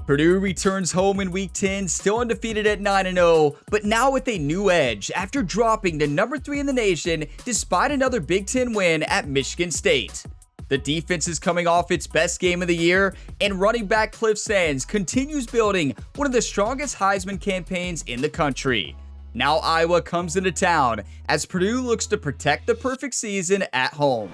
Purdue returns home in Week 10, still undefeated at 9-0, but now with a new edge after dropping to number 3 in the nation despite another Big Ten win at Michigan State. The defense is coming off its best game of the year, and running back Cliff Sands continues building one of the strongest Heisman campaigns in the country. Now Iowa comes into town as Purdue looks to protect the perfect season at home.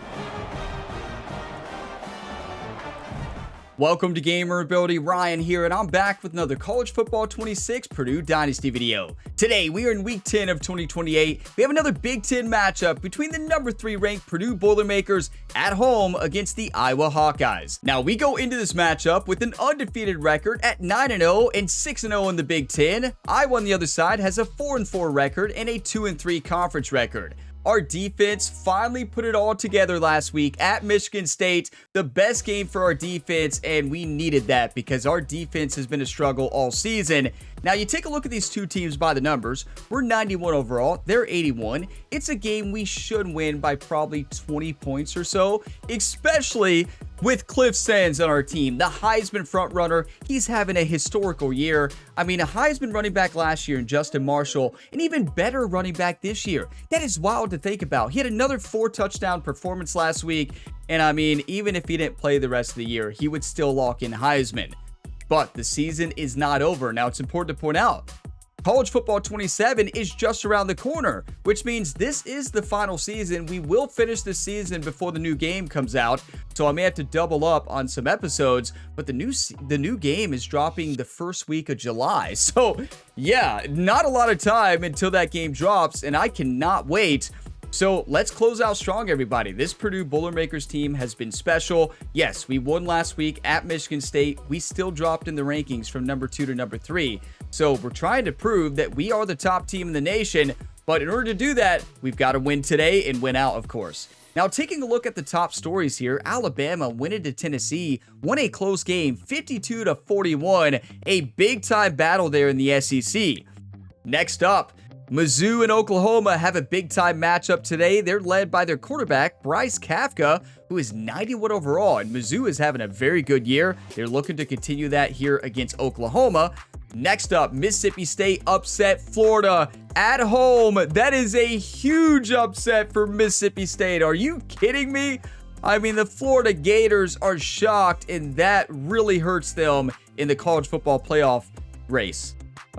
Welcome to Gamer Ability, Ryan here, and I'm back with another College Football 26 Purdue Dynasty video. Today, we are in Week 10 of 2028. We have another Big Ten matchup between the number 3 ranked Purdue Boilermakers at home against the Iowa Hawkeyes. Now, we go into this matchup with an undefeated record at 9-0 and 6-0 in the Big Ten. Iowa on the other side has a 4-4 record and a 2-3 conference record. Our defense finally put it all together last week at Michigan State. The best game for our defense, and we needed that because our defense has been a struggle all season. Now, you take a look at these two teams by the numbers. We're 91 overall. They're 81. It's a game we should win by probably 20 points or so, especially with Cliff Sands on our team, the Heisman frontrunner. He's having a historical year. I mean, a Heisman running back last year in Justin Marshall, an even better running back this year. That is wild to think about. He had another 4-touchdown performance last week, and I mean, even if he didn't play the rest of the year, he would still lock in Heisman. But the season is not over. Now, it's important to point out, College Football 27 is just around the corner, which means this is the final season. We will finish the season before the new game comes out, so I may have to double up on some episodes, but the new game is dropping the first week of July. So, yeah, not a lot of time until that game drops, and I cannot wait. So let's close out strong, everybody. This Purdue Boilermakers team has been special. Yes, we won last week at Michigan State. We still dropped in the rankings from number 2 to number 3. So we're trying to prove that we are the top team in the nation. But in order to do that, we've got to win today and win out, of course. Now, taking a look at the top stories here, Alabama went into Tennessee, won a close game, 52-41, a big-time battle there in the SEC. Next up, Mizzou and Oklahoma have a big-time matchup today. They're led by their quarterback, Bryce Kafka, who is 91 overall, and Mizzou is having a very good year. They're looking to continue that here against Oklahoma. Next up, Mississippi State upset Florida at home. That is a huge upset for Mississippi State. Are you kidding me? I mean, the Florida Gators are shocked, and that really hurts them in the college football playoff race.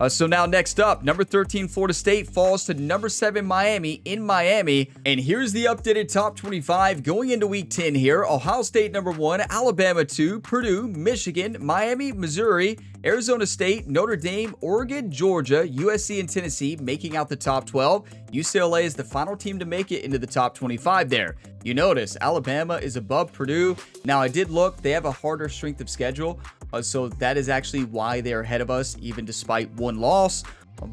So now next up, number 13 Florida State falls to number 7 Miami in Miami. And here's the updated top 25 going into Week 10 here. Ohio State number 1, Alabama 2, Purdue, Michigan, Miami, Missouri, Arizona State, Notre Dame, Oregon, Georgia, USC, and Tennessee making out the top 12. UCLA is the final team to make it into the top 25 there. You notice Alabama is above Purdue. Now, I did look. They have a harder strength of schedule. So that is actually why they're ahead of us, even despite one loss.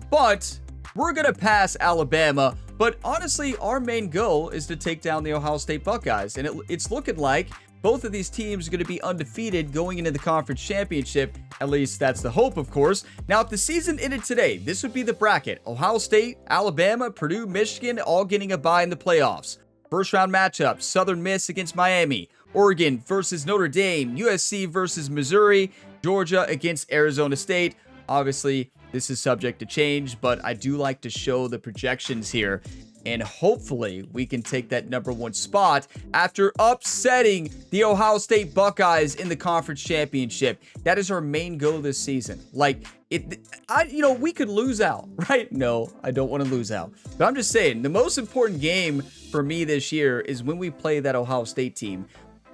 But we're going to pass Alabama. But honestly, our main goal is to take down the Ohio State Buckeyes. And it's looking like both of these teams are going to be undefeated going into the conference championship. At least that's the hope, of course. Now, if the season ended today, this would be the bracket. Ohio State, Alabama, Purdue, Michigan, all getting a bye in the playoffs. First round matchup, Southern Miss against Miami. Oregon versus Notre Dame, USC versus Missouri, Georgia against Arizona State. Obviously, this is subject to change, but I do like to show the projections here. And hopefully, we can take that number 1 spot after upsetting the Ohio State Buckeyes in the conference championship. That is our main goal this season. Like, we could lose out, right? No, I don't want to lose out. But I'm just saying, the most important game for me this year is when we play that Ohio State team.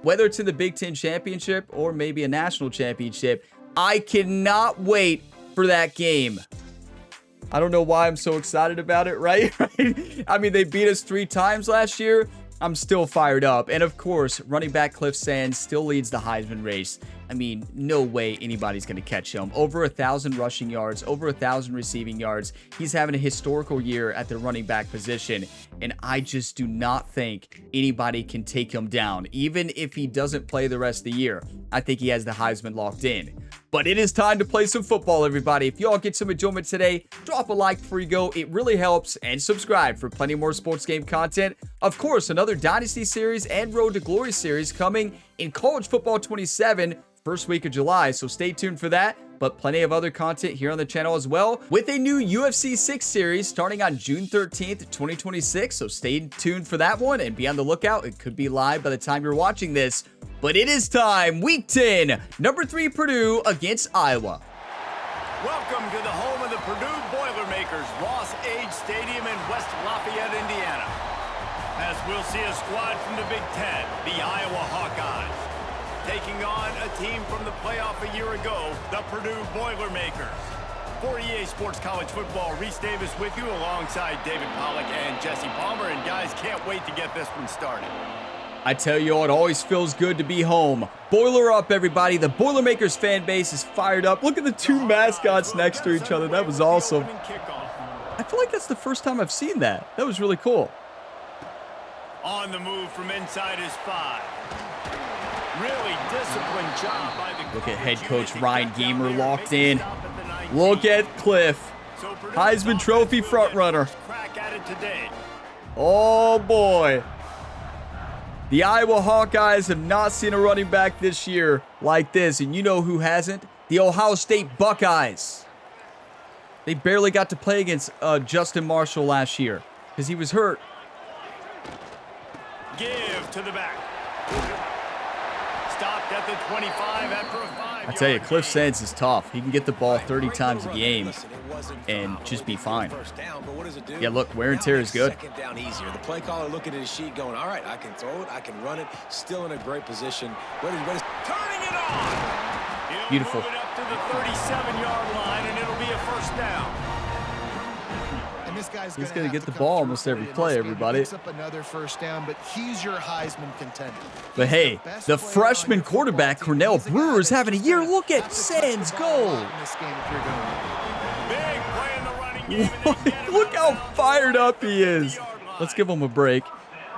Whether it's in the Big Ten championship or maybe a national championship, I cannot wait for that game. I don't know why I'm so excited about it, right? I mean, they beat us 3 times last year. I'm still fired up. And of course, running back Cliff Sands still leads the Heisman race. I mean, no way anybody's going to catch him. Over 1,000 rushing yards, over 1,000 receiving yards. He's having a historical year at the running back position. And I just do not think anybody can take him down. Even if he doesn't play the rest of the year, I think he has the Heisman locked in. But it is time to play some football, everybody. If y'all get some enjoyment today, drop a like before you go. It really helps. And subscribe for plenty more sports game content. Of course, another Dynasty series and Road to Glory series coming in College Football 27, first week of July, so stay tuned for that. But plenty of other content here on the channel as well, with a new UFC 6 series starting on June 13th, 2026. So stay tuned for that one and be on the lookout. It could be live by the time you're watching this. But it is time, Week 10, number 3 Purdue against Iowa. Welcome to the home of the Purdue Boilermakers, Ross Age Stadium in West Lafayette, Indiana. As we'll see a squad from the Big Ten, the Iowa Hawkeyes, taking on a team from the playoff a year ago, the Purdue Boilermakers. For EA Sports College Football, Reese Davis with you alongside David Pollack and Jesse Palmer. And guys, can't wait to get this one started. I tell you all, it always feels good to be home. Boiler up, everybody. The Boilermakers fan base is fired up. Look at the two mascots next to each other. That was awesome. I feel like that's the first time I've seen that. That was really cool. On the move from inside his 5. Really disciplined job by the Look at head coach Ryan Gamer locked in. Look at Cliff. Heisman Trophy frontrunner. Oh boy. The Iowa Hawkeyes have not seen a running back this year like this, and you know who hasn't? The Ohio State Buckeyes. They barely got to play against Justin Marshall last year because he was hurt. Give to the back. Stopped at the 25 after a 5-yard I tell you, Cliff gain. Sands is tough. He can get the ball 30 times a game and just be fine. Yeah, look, wear and tear is good. Second down easier. The play caller looking at his sheet going, all right, I can throw it, I can run it, still in a great position. Turning it on. He'll Beautiful. move it up to the 37-yard line, and it'll be a first down. And this guy's He's going to get the ball almost every play, everybody. Picks up another first down, but he's your Heisman contender. But hey, the freshman quarterback, Cornell Brewer, is having a year. Look at Sands go. Big play in the running game. and they get him Look how out of bounds fired at up the he is. 30-yard line. Let's give him a break.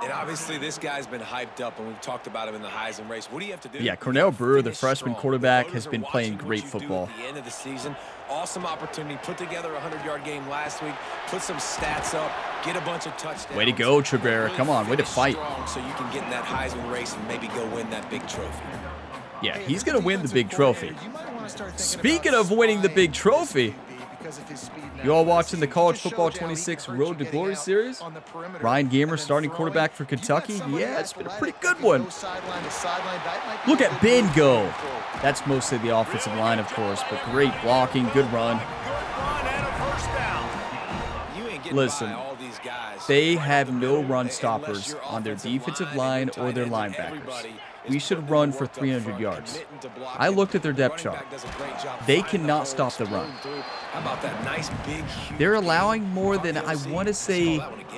And obviously this guy's been hyped up, and we've talked about him in the Heisman race. What do you have to do? Yeah, Cornell Brewer, the Finish freshman strong. quarterback, The has voters been are playing watching great what you do football. At the end of the season, awesome opportunity. Put together a 100-yard game last week. Put some stats up. Get a bunch of touchdowns. Way to go, Trevera. Come on, way to finish fight. strong so you can get in that Heisman race and maybe go win that big trophy. Yeah, he's going to win the big trophy. Speaking of winning the big trophy, you all watching the College Football 26 Road to Glory series? Ryan Gamer, starting quarterback for Kentucky? Yeah, it's been a pretty good one. Look at Ben go. That's mostly the offensive line, of course, but great blocking, good run. Good run and a first down. You ain't getting Listen, by all these guys. they Right have the no middle, run unless stoppers your on their offensive defensive line line and or their tight end and linebackers. everybody We is should putting run in for work up 300 front, yards. committing to blocking. I looked at their depth Running chart. back does a great job They finding cannot holes, stop the run. scrolling through. How about that nice big huge They're gain? allowing more than, I Let's want to call say, that one again.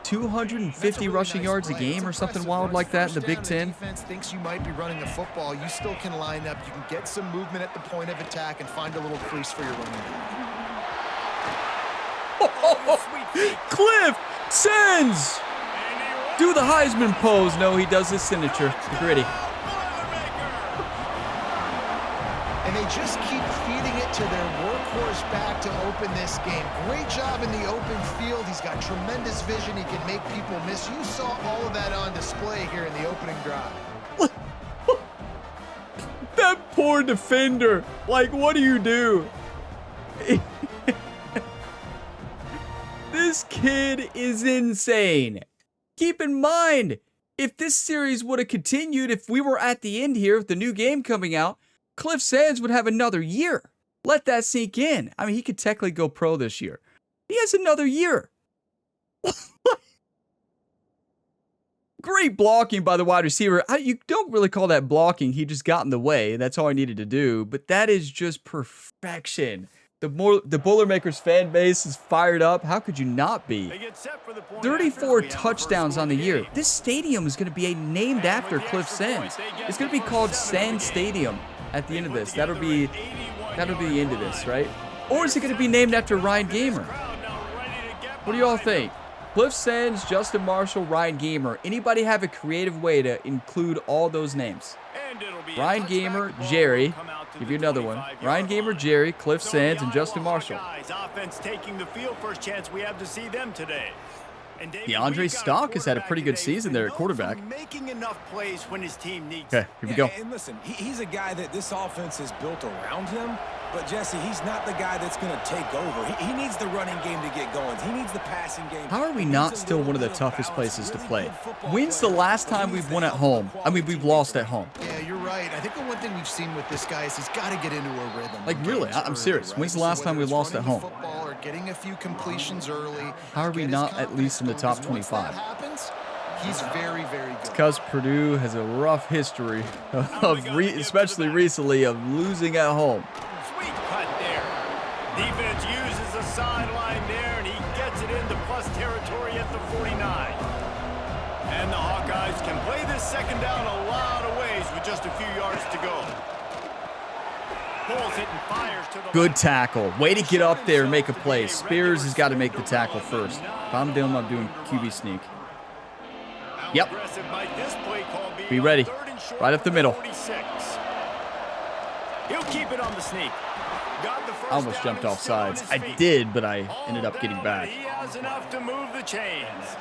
250 rushing yards a game or something wild like that in the Big Ten. Defense thinks you might be running the football. You still can line up. You can get some movement at the point of attack and find a little crease for your running back. Cliff Sands! Do the Heisman pose. No, he does his signature, the gritty. And they just keep feeding it to their workhorse back to open this game. Great job in the open field. He's got tremendous vision. He can make people miss. You saw all of that on display here in the opening drive. That poor defender. Like, what do you do? This kid is insane. Keep in mind, if this series would have continued, if we were at the end here with the new game coming out, Cliff Sands would have another year. Let that sink in. I mean, he could technically go pro this year. He has another year. Great blocking by the wide receiver. You don't really call that blocking. He just got in the way. That's all I needed to do. But that is just perfection. The Boilermakers fan base is fired up. How could you not be? 34 touchdowns on the year. This stadium is going to be named after Cliff Sands. It's going to be called Sand Stadium at the end of this. That'll be the end of this, right? Or is it going to be named after Ryan Gamer? What do you all think? Cliff Sands, Justin Marshall, Ryan Gamer. Anybody have a creative way to include all those names? Ryan Gamer, Jerry. Give you another one. Ryan Gamer, Jerry, Cliff Sands, and Justin Marshall. Offense taking the field, first chance we have to see them today. DeAndre Stock has had a pretty good season there at quarterback. Making enough plays when his team needs. Okay, here we go. And listen, he's a guy that this offense is built around him. But, Jesse, he's not the guy that's going to take over. He needs the running game to get going. He needs the passing game. How are we not still one of the toughest places to play? When's the last time we've won at home? I mean, we've lost at home. Yeah, you're right. I think the one thing we've seen with this guy is he's got to get into a rhythm. Like, really, I'm serious. When's the last time we lost at home? Or getting a few completions early. How are we not at least in the top 25? He's very, very good. It's because Purdue has a rough history of, especially recently, of losing at home. Sweet cut there. Defense uses a sideline there, and he gets it into plus territory at the 49. And the Hawkeyes can play this second down a lot of ways with just a few yards to go. Pulls it and fires to the Good tackle. Way to get up there and make a play. Spears has got to make the tackle first. If I'm doing, I'm doing QB sneak. Yep. Be ready. Right up the middle. He'll keep it on the sneak. I almost jumped off sides. I did, but I ended up getting back. He has enough to move the chains.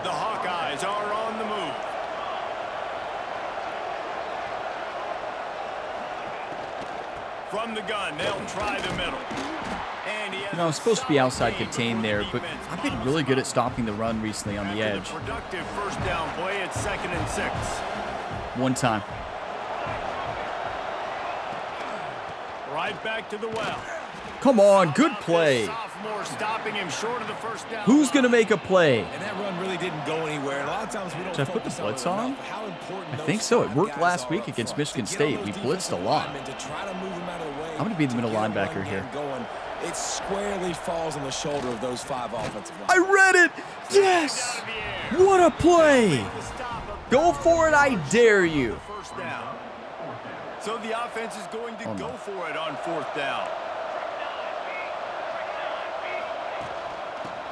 The Hawkeyes are on the move. From the gun, they'll try the middle. You know, I'm supposed to be outside contained there, but I've been really good at stopping the run recently on the edge. Productive first down play at 2nd and 6. One time. Right back to the well. Come on, good play. Sophomore stopping him short of the first down. Who's going to make a play? And that run really didn't go anywhere. And a lot of times we don't Should I put the blitz on him? I think so. It worked last week against Michigan State. We blitzed a lot. I'm going to be the middle linebacker here. It squarely falls on the shoulder of those 5 offensive linemen. I read it! Yes! What a play! Go for it, I dare you. So the offense is going to go for it on 4th down.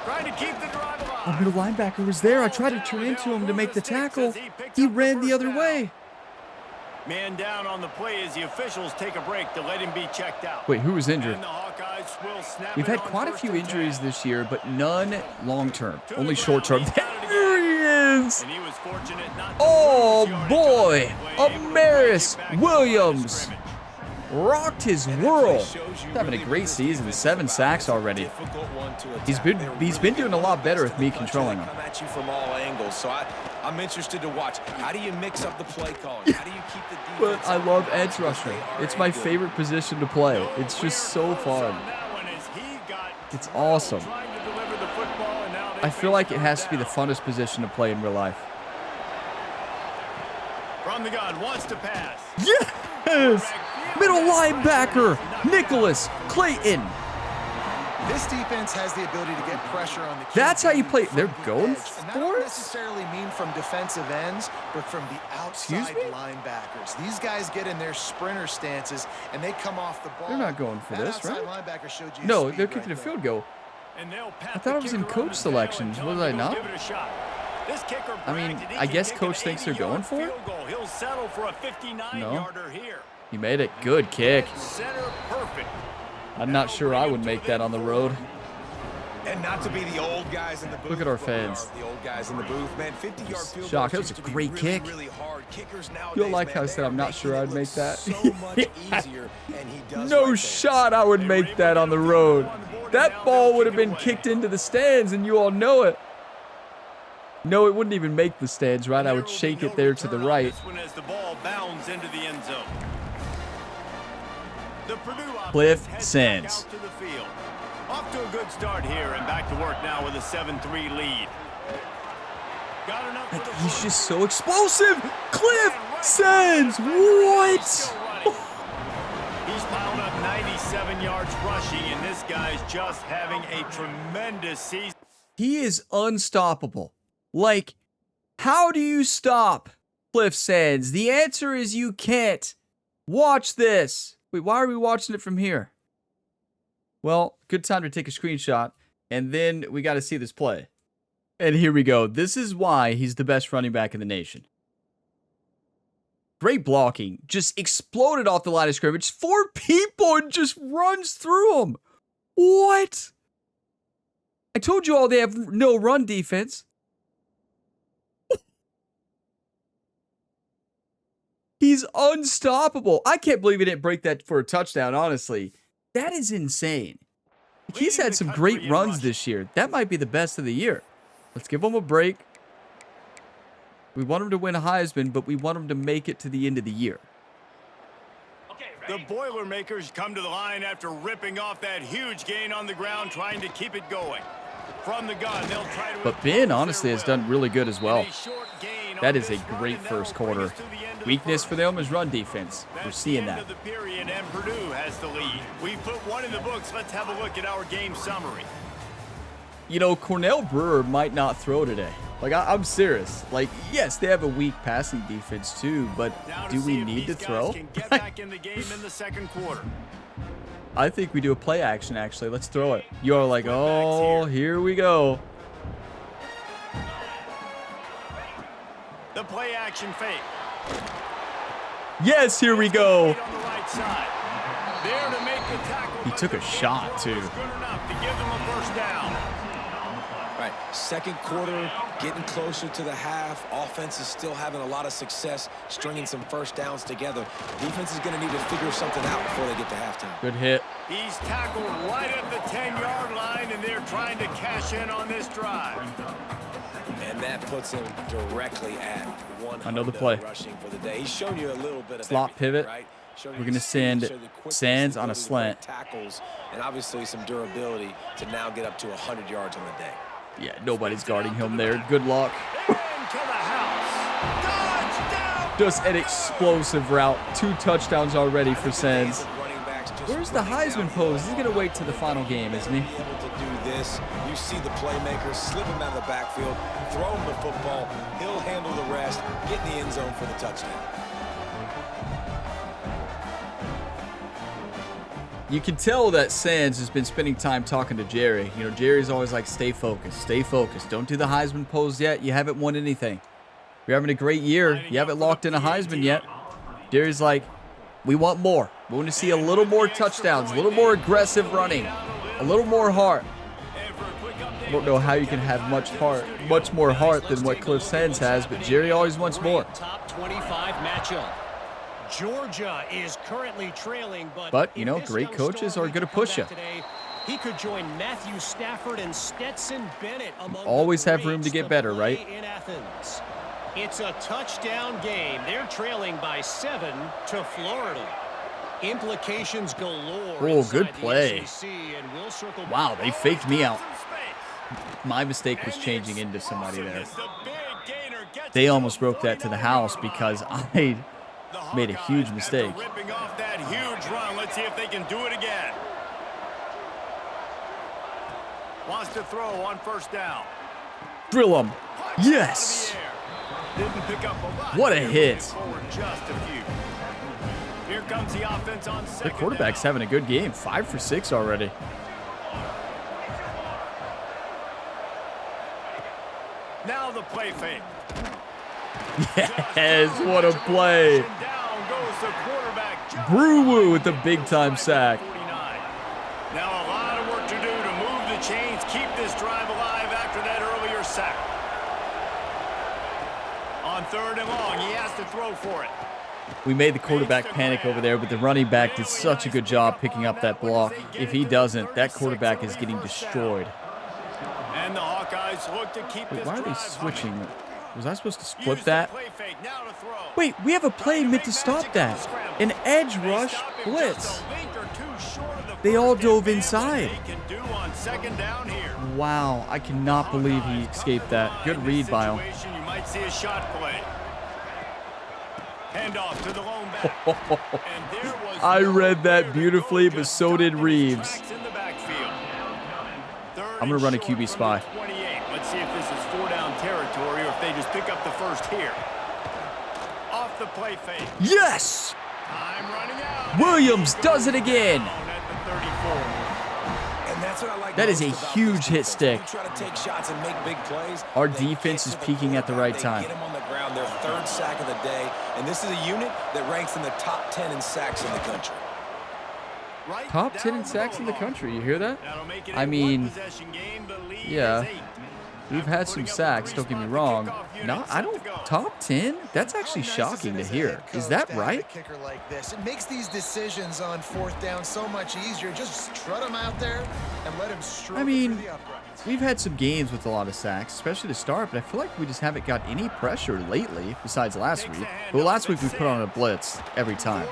Trying to keep the drive alive. The middle linebacker was there. I tried to turn into him to make the tackle. He ran the other way. Man down on the play as the officials take a break to let him be checked out. Wait, who was injured? And the Hawkeyes will snap We've it had on quite a 1st few and injuries 10. this year, but none long-term. Only short-term. There he is! And he was fortunate not to Oh, lose yardage boy! on the play, able to Amaris bring it back Williams to the line of scrimmage. rocked his world. He's having a great season, 7 sacks already. He's been doing a lot better with me controlling him. Come at you from all angles, so I'm interested to watch. How do you mix up the play calling? How do you keep the defense? But I love edge rushing. It's my favorite position to play. It's just so fun. It's awesome. I feel like it has to be the funnest position to play in real life. From the gun, wants to pass. Yes! Middle linebacker, Nicholas Clayton. This defense has the ability to get pressure on the QB. That's how you play. They're going And for that don't it? necessarily mean from defensive ends, but from the outside me? linebackers. These guys get in their sprinter stances, and they come off the ball. They're not going for That this, outside right? linebacker showed you No, speed they're right kicking a there. field goal. And they'll pat I thought the it was in kicker on coach the tail selections. and Was tell I him not? to give it a shot. This kicker I mean, bragged that he I can guess kick coach an thinks they're 80-yard going for it? field goal. He'll settle for a 59-yarder here. He made it. Good kick. Center perfect. I'm not sure I would make that on the road. And not to be the old guys in the booth. Look at our but we are fans. The old guys in the booth, man. 50-yard field Shock, goals that was a used to be great really, kick. really hard. Kickers nowadays, You'll like man, how I they said are I'm not making sure it I'd look make that. So much easier, and he does No right there. shot I would make that on the road. That ball would have been kicked into the stands, and you all know it. No, it wouldn't even make the stands, right? I would shake it there to the right. This one as the ball bounds into the end zone. The Purdue offense Cliff heads Sands. back out to the field. Off to a good start here and back to work now with a 7-3 lead. Got enough for the He's first. just so explosive. Cliff Sands, what? He's piled up 97 yards rushing, and this guy's just having a tremendous season. He is unstoppable. Like, how do you stop Cliff Sands? The answer is you can't. Watch this. Wait, why are we watching it from here? Well, good time to take a screenshot, and then we got to see this play. And here we go. This is why he's the best running back in the nation. Great blocking. Just exploded off the line of scrimmage. 4 people and just runs through them. What? I told you all they have no run defense. He's unstoppable. I can't believe he didn't break that for a touchdown, honestly. That is insane. He's had some great runs this year. That might be the best of the year. Let's give him a break. We want him to win a Heisman, but we want him to make it to the end of the year. The Boilermakers come to the line after ripping off that huge gain on the ground, trying to keep it going. From the gun, they'll try to... But Ben, honestly, has done really good as well. That is a great first quarter. Weakness for them is run defense. We're seeing that. The period, and Purdue has the lead. We put one in the books. Let's have a look at our game summary. You know, Cornell Brewer might not throw today. Like, I'm serious. Like, yes, they have a weak passing defense too, but do we need to throw? Get back in the game in the second quarter. I think we do a play action, actually. Let's throw it. You are like, oh, here we go. The play action fake. Yes, here we go. On the right side. There to make the tackle. He took a shot, too. Good enough to give them a first down. Right, second quarter, getting closer to the half. Offense is still having a lot of success stringing some first downs together. Defense is going to need to figure something out before they get to halftime. Good hit. He's tackled right at the 10-yard line, and they're trying to cash in on this drive. And that puts him directly at one. Another play. Rushing for the day. He's shown you a little bit of slot pivot. Right? We're going to send Sands on a slant. Tackles and obviously some durability to now get up to 100 yards on the day. Yeah, nobody's guarding him there. Good luck. Just an explosive route. 2 touchdowns already for Sands. Where's the Heisman pose? He's going to wait to the final game, isn't he? Able to do this. You see the playmakers slip him out of the backfield, throw him the football. He'll handle the rest, get in the end zone for the touchdown. You can tell that Sands has been spending time talking to Jerry. You know, Jerry's always like, stay focused, don't do the Heisman pose yet. You haven't won anything. You're having a great year. You haven't locked in a Heisman yet. Jerry's like, we want more. We want to see a little more touchdowns, a little more aggressive running, a little more heart. I don't know how you can have much more heart than what Cliff Sands has, but Jerry always wants more. Top 25 matchup. Georgia is currently trailing, but you know, great coaches are going to push you. He could join Matthew Stafford and Stetson Bennett among always have room to get better, right? In Athens. It's a touchdown game. They're trailing by 7 to Florida. Implications galore. Oh, good play. Wow, they faked me out. My mistake was changing into somebody there. They almost broke that to the house because I made a huge mistake. Ripping off that huge run. Let's see if they can do it again. Wants to throw on first down. Drill him. Yes. Didn't pick up a lot. What a hit. Just a few. Here comes the offense on second. The quarterback's having a good game. 5 for 6 already. Now the play fake. Yes, what a play. Down goes the quarterback. Brewer with the big-time sack. Now a lot of work to do to move the chains, keep this drive alive after that earlier sack. On 3rd and long, he has to throw for it. We made the quarterback panic over there, but the running back did such a good job picking up that block. If he doesn't, that quarterback is getting destroyed. And the Hawkeyes look to keep this. Why are they switching? Was I supposed to flip that? Wait, we have a play meant to stop that. An edge rush blitz. They all dove inside. Wow, I cannot believe he escaped that. Good read by him. You might see a shot play. Handoff to the lone back. I read that beautifully, but so did Reeves. I'm going to run a QB spy. Let's see if this is 4-down territory or if they just pick up the first here. Off the play fake. Yes! Time running out. Williams does it again. That is a huge hit stick. Our defense is peaking at the right time. Get him on the ground, their 3rd sack of the day, and this is a unit that ranks in the top 10 in sacks in the country. Top 10 in sacks in the country. You hear that? I mean, yeah. We've had some sacks, don't get me wrong. I don't, top 10? That's actually shocking to hear. Is that right? It makes these decisions on 4th down so much easier. Just strut them out there and let him struggle. I mean, we've had some games with a lot of sacks, especially to start, but I feel like we just haven't got any pressure lately, besides last week. Well, last week we put on a blitz every time.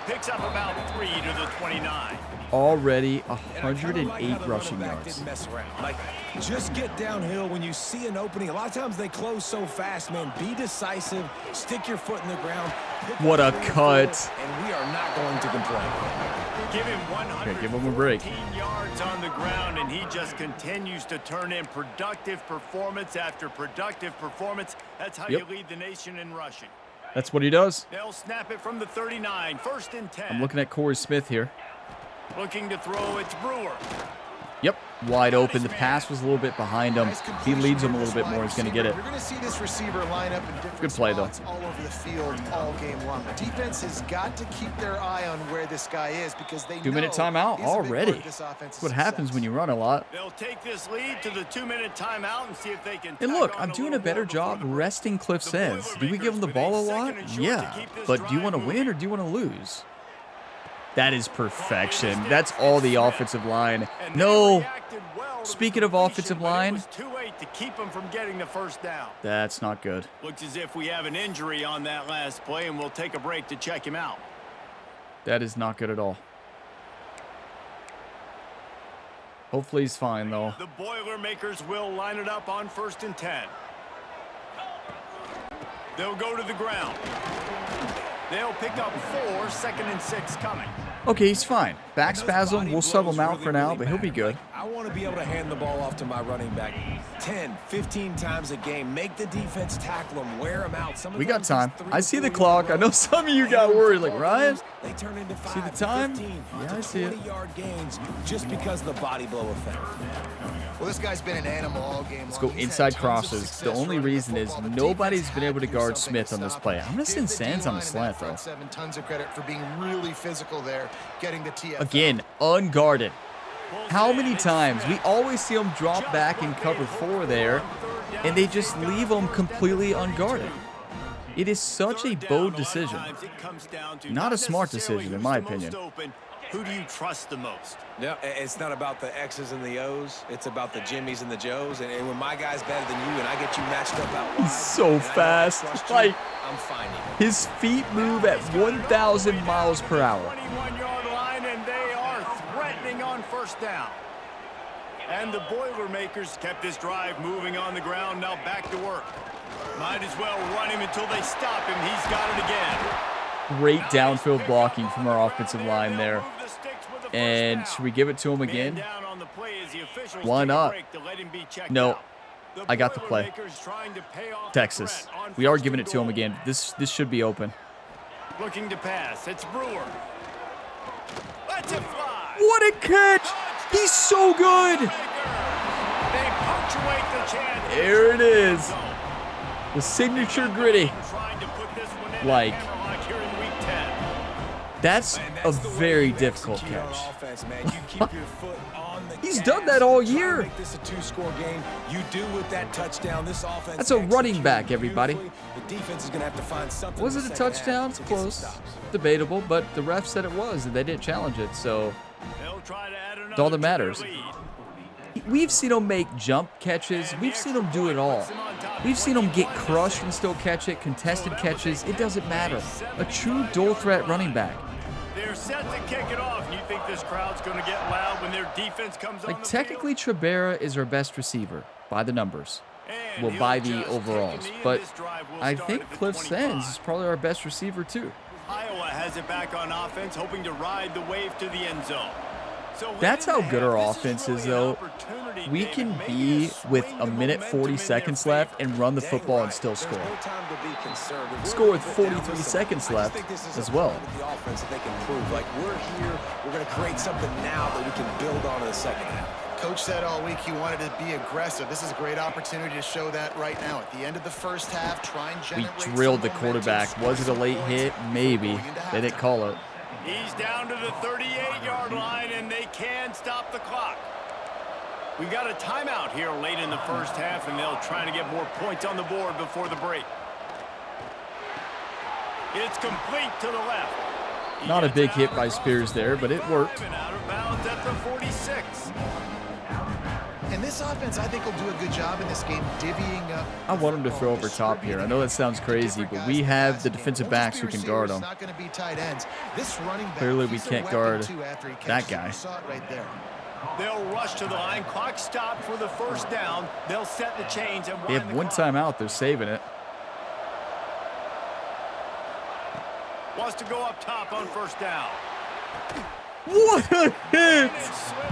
Picks up about 3 to the 29. Already 108 rushing yards. Like, just get downhill when you see an opening. A lot of times they close so fast, man. Be decisive. Stick your foot in the ground. What a cut. And we are not going to complain. Give him 114 give him a break. yards on the ground, and he just continues to turn in productive performance after productive performance. That's how you lead the nation in rushing. That's what he does. They'll snap it from the 39, 1st and 10. I'm looking at Corey Smith here. Looking to throw, it's Brewer. Yep, wide open. The pass was a little bit behind him. He leads him a little bit more. He's going to get it. You're going to see this receiver line up in different Good play, though. spots all over the field all game long. The defense has got to keep their eye on where this guy is because they 2-minute timeout already. That's what happens when you run a lot. They'll take this lead to the 2-minute timeout and see if they can. And look, I'm doing a better job resting Cliff Sands. Do we give him the ball a lot? Yeah. But do you want to win or do you want to lose? That is perfection. That's all the offensive line. No. Speaking of offensive line, it was too late to keep them from getting the 1st down. That's not good. Looks as if we have an injury on that last play, and we'll take a break to check him out. That is not good at all. Hopefully he's fine, though. The Boilermakers will line it up on 1st and 10. They'll go to the ground. They'll pick up 4, 2nd and 6 coming. Okay, he's fine. Back spasm, we'll sub him out for now, but he'll be good. I want to be able to hand the ball off to my running back 10, 15 times a game. Make the defense tackle him, wear him out. We got time. I see the clock. I know some of you got worried, like, Ryan, they turn into 5, see the time? 15, Yeah, I see it. 20-yard gains just because of the body blow effect. Well, this guy's been an animal all game long. Let's go inside crosses. The only reason is nobody's been able to guard Smith on this play. I'm going to send Sands on the slant, though. Tons of credit for being really physical there, getting the TFL. Again, unguarded. How many times? We always see them drop back in cover 4 there, and they just leave them completely unguarded. It is such a bold decision. Not a smart decision, in my opinion. Who do you trust the most? No, it's not about the X's and the O's. It's about the Jimmies and the Joes. And when my guy's better than you and I get you matched up out wide, he's so fast. Like, I'm finding his feet move at 1,000 miles per hour. 21-yard line, and they are threatening on 1st down. And the Boilermakers kept this drive moving on the ground. Now back to work. Might as well run him until they stop him. He's got it again. Great downfield blocking from our offensive line there. And should we give it to him again? Why not? No. I got the play. Texas. We are giving it to him again. This should be open. Looking to pass. It's Brewer. Let's it fly. What a catch! He's so good! They punctuate the chance. There it is. The signature gritty. Like, that's a very difficult catch. He's done that all year. That's a running back, everybody. Was it a touchdown? It's close. Debatable, but the ref said it was, and they didn't challenge it, so it's all that matters. We've seen him make jump catches. We've seen him do it all. We've seen him get crushed and still catch it, contested catches. It doesn't matter. A true dual threat running back. They're set to kick it off, and you think this crowd's going to get loud when their defense comes on the technically, Trabera is our best receiver by the numbers. Well, by the overalls. But I think Cliff Sands is probably our best receiver, too. Iowa has it back on offense, hoping to ride the wave to the end zone. That's how good our offense is, though. We can be with 1:40 seconds left and run the football and still score. Score with 43 seconds left as well. Like, we're here, we're going to create something now that we can build on in the second half. Coach said all week he wanted to be aggressive. This is a great opportunity to show that right now. At the end of the first half, try and generate. We drilled the quarterback. Was it a late hit? Maybe. They didn't call it. He's down to the 38-yard line, and they can stop the clock. We've got a timeout here late in the first half, and they'll try to get more points on the board before the break. It's complete to the left. Not a big hit by Spears there, but it worked. Out of bounds at the 46. And this offense, I think, will do a good job in this game divvying up. I want him to throw over top here. I know that sounds crazy, but we have the defensive backs who can guard him. Clearly, we can't guard that guy. They'll rush to the line. Clock stopped for the first down. They'll set the chains and they have one timeout. They're saving it. Wants to go up top on first down. What a hit!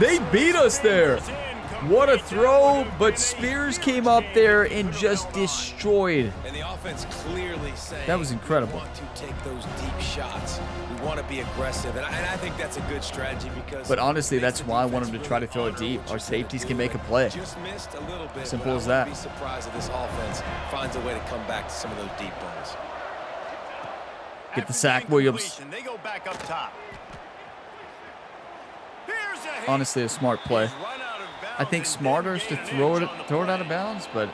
They beat us there. What a throw, but Spears came up there and just destroyed. And the offense clearly saying that was incredible. We want to take those deep shots. We want to be aggressive, and I think that's a good strategy because. But honestly, that's why I want him to try to throw it deep. Our safeties can make a play. Just missed a little bit. Simple as that. Be surprised if this offense finds a way to come back to some of those deep balls. Get the sack, Williams. They go back up top. Honestly, a smart play. I think smarter is to throw it out of bounds, but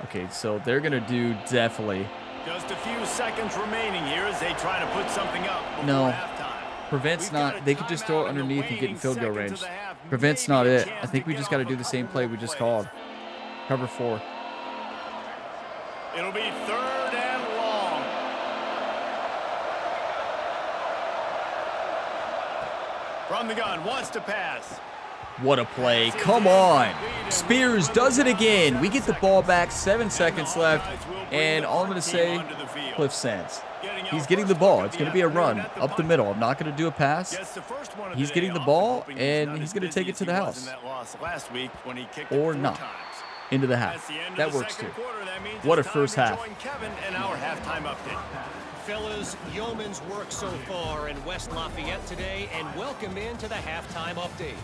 okay, so they're gonna do definitely. Just a few seconds remaining here as they try to put something up. No, prevent's not. They could just throw it underneath and get in field goal range. Prevent's not it. I think we just got to do the same play we just called. Cover 4. It'll be 3rd and long. From the gun, wants to pass. What a play. Come on. Spears does it again. We get the ball back, 7 seconds left, and all I'm going to say, Cliff Sands. He's getting the ball. It's going to be a run up the middle. I'm not going to do a pass. He's getting the ball, and he's going to take it to the house. Or not. Into the half. That works too. What a first half. Fellas, yeoman's work so far in West Lafayette today, and welcome into the halftime update.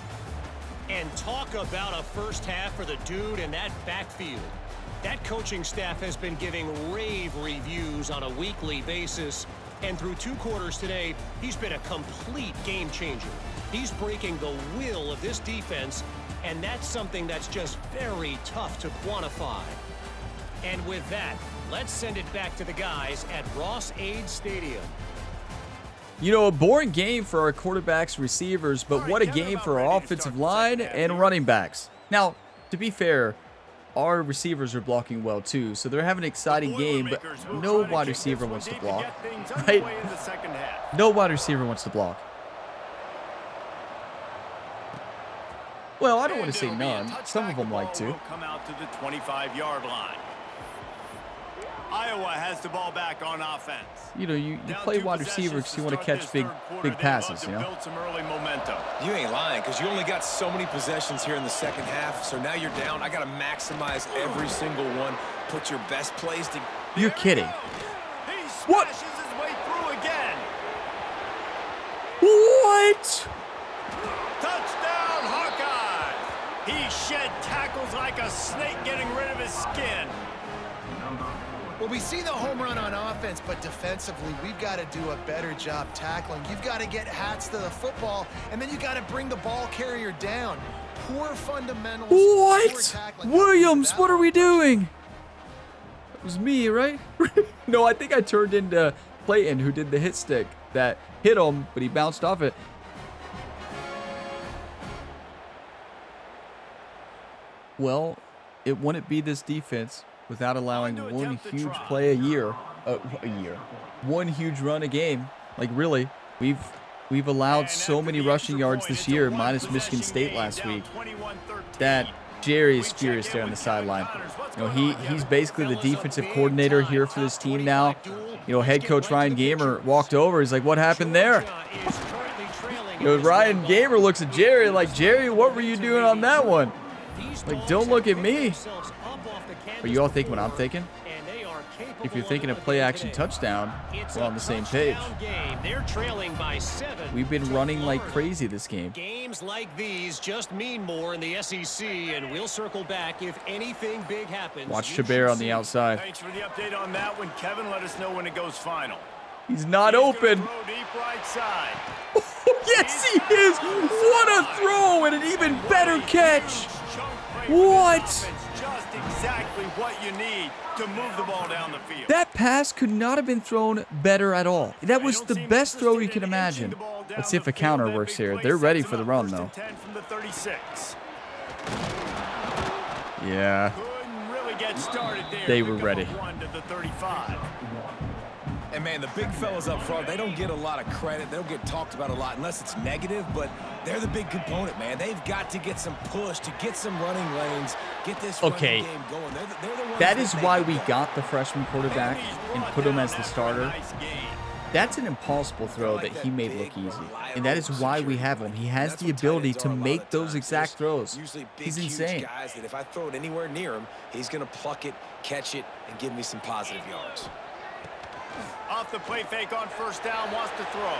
And talk about a first half for the dude in that backfield. That coaching staff has been giving rave reviews on a weekly basis, and through 2 quarters today, he's been a complete game changer. He's breaking the will of this defense, and that's something that's just very tough to quantify. And with that, let's send it back to the guys at Ross-Ade Stadium. You know, a boring game for our quarterbacks, receivers, but what a game for our offensive line and running backs. Now, to be fair, our receivers are blocking well too, so they're having an exciting game, but no wide receiver wants to block, right? No wide receiver wants to block. Well, I don't want to say none. Some of them like to. Come out to the 25-yard line. Iowa has the ball back on offense. You know, you play wide receiver because you want to catch big passes, you know. Build some early momentum. You ain't lying, because you only got so many possessions here in the second half, so now you're down. I got to maximize every single one. Put your best plays to. You're kidding. He What? smashes his way through again. What? Touchdown, Hawkeyes. He shed tackles like a snake getting rid of his skin. Well, we see the home run on offense, but defensively, we've got to do a better job tackling. You've got to get hats to the football, and then you got to bring the ball carrier down. Poor fundamentals. What? Williams, what are we doing? It was me, right? No, I think I turned into Clayton, who did the hit stick that hit him, but he bounced off it. Well, it wouldn't be this defense without allowing one huge play a year, one huge run a game. Like really, we've allowed so many rushing yards this year, minus Michigan State last week, that Jerry is furious there on the sideline. You know, he's basically the defensive coordinator here for this team now. You know, head coach Ryan Gamer walked over. He's like, "What happened there?" You know, Ryan Gamer looks at Jerry like, "Jerry, what were you doing on that one?" Like, don't look at me. Are you all thinking what I'm thinking? If you're thinking of play-action touchdown, we're on the same page. They're trailing by 7. We've been running like crazy this game. Games like these just mean more in the SEC, and we'll circle back if anything big happens. Watch Chabert on the outside. Thanks for the update on that one, Kevin. Let us know when it goes final. He's not open. up right side. Yes, he is. What a throw and an even better catch. What? Just exactly what you need to move the ball down the field. That pass could not have been thrown better at all. That was the best throw you can imagine. Let's see if a counter works here. They're ready for the run, though. Yeah. They were ready. And, man, the big fellas up front, they don't get a lot of credit. They don't get talked about a lot unless it's negative, but they're the big component, man. They've got to get some push, to get some running lanes, get this running game going. They're the ones that is why we got the freshman quarterback and put him as the starter. That's an impossible throw that he made look easy, and that is why we have him. He has the ability to make those exact throws. He's insane. Guys that if I throw it anywhere near him, he's going to pluck it, catch it, and give me some positive yards. Off the play fake on first down, wants to throw.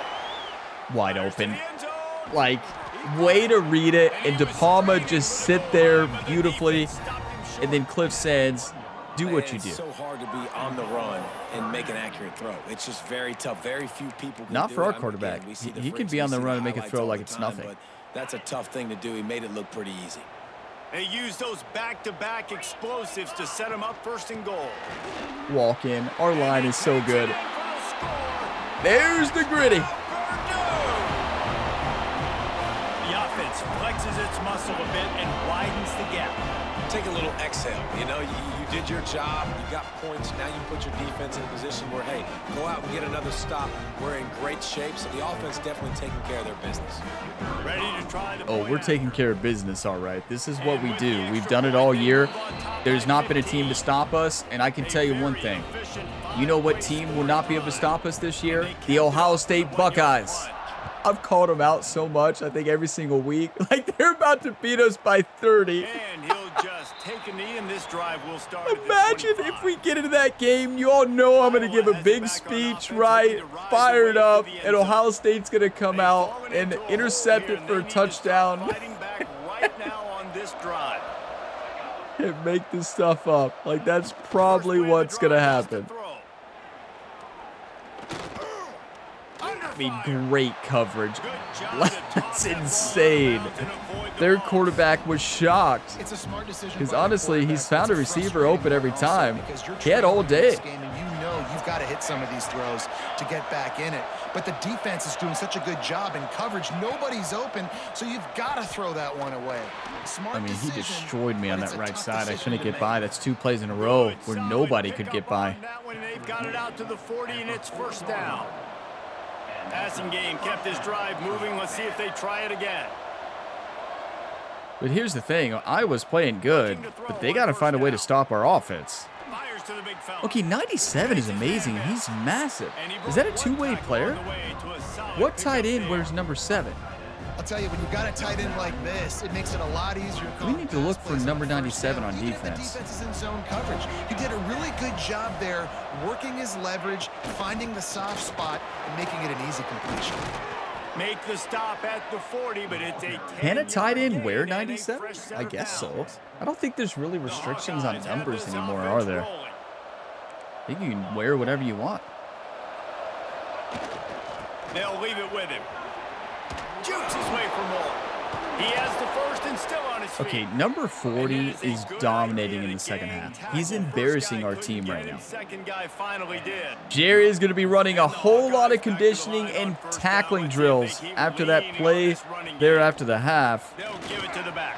Wide open. Like, way to read it, and De Palma just sit there beautifully, and then Cliff says, do what you do. It's so hard to be on the run and make an accurate throw. It's just very tough. Very few people can Not do for our it. quarterback. Again, He can be on the run and make a throw like it's nothing. But that's a tough thing to do. He made it look pretty easy. They use those back-to-back explosives to set them up first and goal. Walk in. Our line is so good. There's the gritty. The offense flexes its muscle a bit and widens the gap. Take a little exhale. You know, you did your job. You got points. Now you put your defense in a position where, hey, go out and get another stop. We're in great shape, so the offense definitely taking care of their business. Ready to try the Oh, we're taking care of business, all right. This is what we do. We've done it all year. There's not been a team to stop us, and I can tell you one thing. You know what team will not be able to stop us this year? The Ohio State Buckeyes. I've called them out so much, I think every single week. Like, they're about to beat us by 30. And he'll just take a knee, and this drive will start. Imagine if we get into that game. You all know I'm going to give a big speech, right? Fired up, and Ohio State's going to come out and intercept it for a touchdown. Right now on this drive. And make this stuff up. Like, that's probably what's going to happen. I mean, great coverage. That's insane. Their quarterback was shocked. It's a smart decision. Because honestly, he's found a receiver open every time. He had all day. You know you've got to hit some of these throws to get back in it. But the defense is doing such a good job in coverage. Nobody's open, so you've got to throw that one away. Smart I mean, he decision, destroyed me on but that it's a right tough side. I decision couldn't to get make. by. That's 2 plays in a row where nobody could get by. They've got it out to the 40, and it's first down. Passing game kept this drive moving. Let's see if they try it again. But here's the thing. Iowa's playing good, but they got to find a way to stop our offense. Fires to the big fella. Okay, 97 is amazing. He's massive. Is that a two-way player? What tight end wears number 7? I'll tell you, when you've got a tight end like this, it makes it a lot easier. We need to look for number 97 on defense. The defense is in zone coverage. He did a really good job there, working his leverage, finding the soft spot, and making it an easy completion. Make the stop at the 40, but it's a Can a tight end wear 97? I guess so. I don't think there's really restrictions on numbers anymore, are there? I think you can wear whatever you want. They'll leave it with him. Jukes his way for more. He has the first and still on his feet. Okay, number 40 is dominating in the second half. He's embarrassing our team right now. Second guy finally did. Jerry is going to be running a whole lot of conditioning and tackling drills after that play there after the half They'll give it to the back.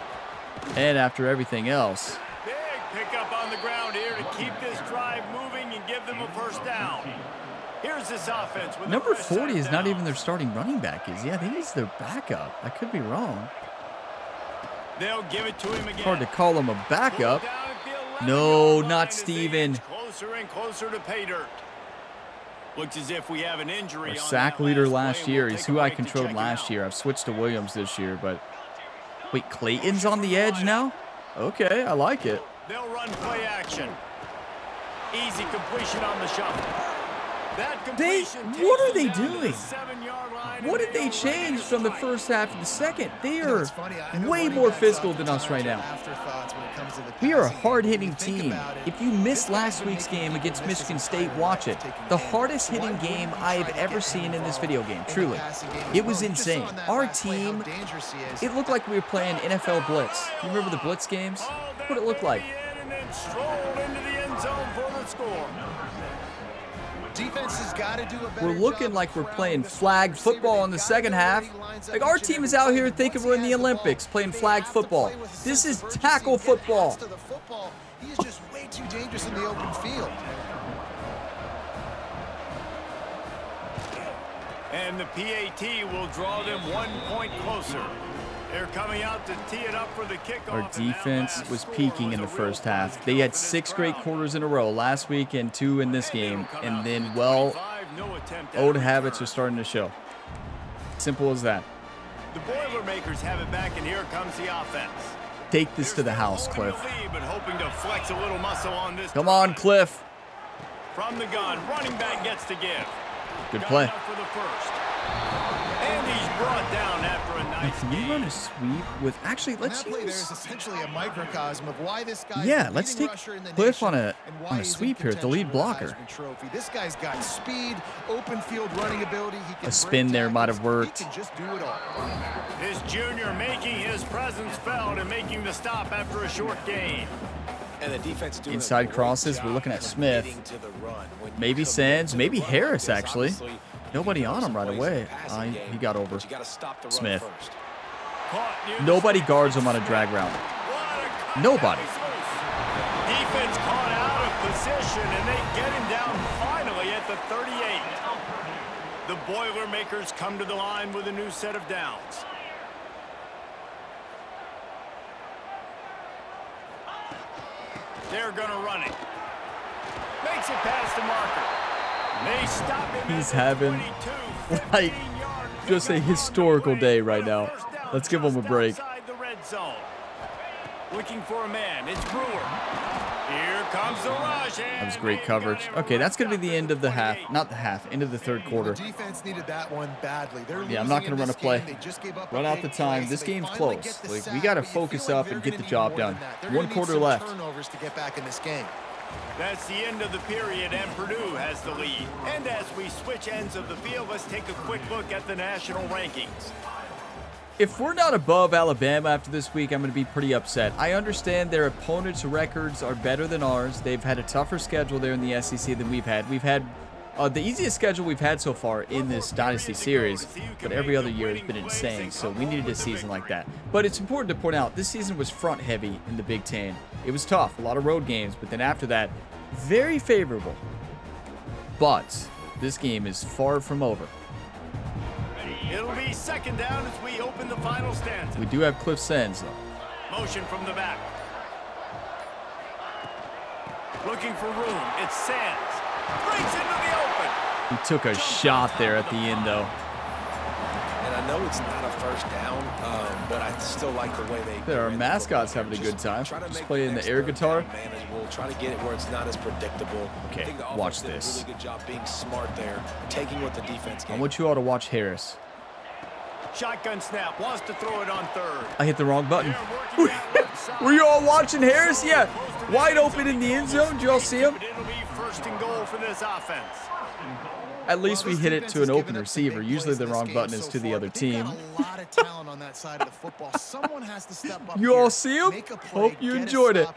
and after everything else. Big pickup on the ground here to keep this drive moving and give them a first down. Here's this offense. With Number 40 is not even their starting running back, is he? I think he's their backup. I could be wrong. They'll give it to him again. Hard to call him a backup. Down at the 11-yard No, line not as they Steven. get closer and closer to pay dirt. Looks as if we have an injury. Our on sack that leader last last play. year. We'll He's take a who I break to controlled check him last out. year. I've switched to Williams this year, but wait, Clayton's on the edge now? Okay, I like it. They'll run play action. Easy completion on the shuffle. That completion What are they takes them down to doing? the 7-yard line what did they change from the first half to the second? They are way more physical than us right now. We are a hard-hitting team. If you missed last week's game against Michigan State, watch it. The hardest hitting game I have ever seen in this video game, truly. It was insane. Our team, it looked like we were playing NFL Blitz. You remember the Blitz games? What it looked like. We're looking like we're playing flag football in the second half. Like, our team is out here thinking we're in the Olympics playing flag football. This is tackle football. He is just way too dangerous in the open field. And the PAT will draw them 1 point closer. They're coming out to tee it up for the kickoff. Our defense was peaking in the first half. They had 6 great quarters in a row last week and 2 in this game. And then, well, old habits are starting to show. Simple as that. The Boilermakers have it back, and here comes the offense. Take this to the house, Cliff. But hoping to flex a little muscle on this. Come on, Cliff. From the gun, running back gets to give. Good play. For the first. And he's brought down after a nice Can you run a sweep with... Actually, let's use... There's essentially a microcosm of why this guy... Yeah, let's take Cliff on a sweep here at the lead blocker. This guy's got speed, open field running ability. A spin there might have worked. He can just do it all. This junior making his presence felt and making the stop after a short gain. And the defense doing inside crosses. We're looking at Smith. Maybe Sands. Maybe Harris, actually. Nobody on him right away. He got over. Smith. Nobody guards him on a drag route. Nobody. Defense caught out of position, and they get him down finally at the 38. The Boilermakers come to the line with a new set of downs. They're going to run it. Makes it past the marker. They stop him. He's having, like, just a historical day right now. Let's give him a break. Looking for a man. It's Brewer. Here comes the rush. That was great coverage. Okay, that's going to be the end of the half. Not the half, end of the third quarter. The defense needed that one badly. Yeah, I'm not going to run a play. Run out the time. This game's close. Like, we got to focus up and get the job done. 1 quarter left. Turnovers to get back in this game. That's the end of the period, and Purdue has the lead. And as we switch ends of the field, let's take a quick look at the national rankings. If we're not above Alabama after this week, I'm going to be pretty upset. I understand their opponents' records are better than ours. They've had a tougher schedule there in the SEC than we've had. We've had the easiest schedule we've had so far in this Dynasty series, but every other year has been insane, so we needed a season like that. But it's important to point out, this season was front-heavy in the Big Ten. It was tough, a lot of road games, but then after that, very favorable. But this game is far from over. It'll be second down as we open the final stanza. We do have Cliff Sands, though. Motion from the back. Looking for room. It's Sands. Breaks into the open. He took a shot there at the end, though. And I know it's not a first down, but I still like the way they... Our mascot's having a good time. Just playing the air guitar. We'll try to get it where it's not as predictable. Okay, watch this. Really good job being smart there, taking what the defense gave. I want you all to watch Harris. Shotgun snap, wants to throw it on third. I hit the wrong button. Were you all watching Harris? Yeah, wide open in the end zone. Did you all see him? It'll be first and goal for this offense. At least we hit it to an open receiver. Usually the wrong button is to the other team. You all see him? Hope you enjoyed it.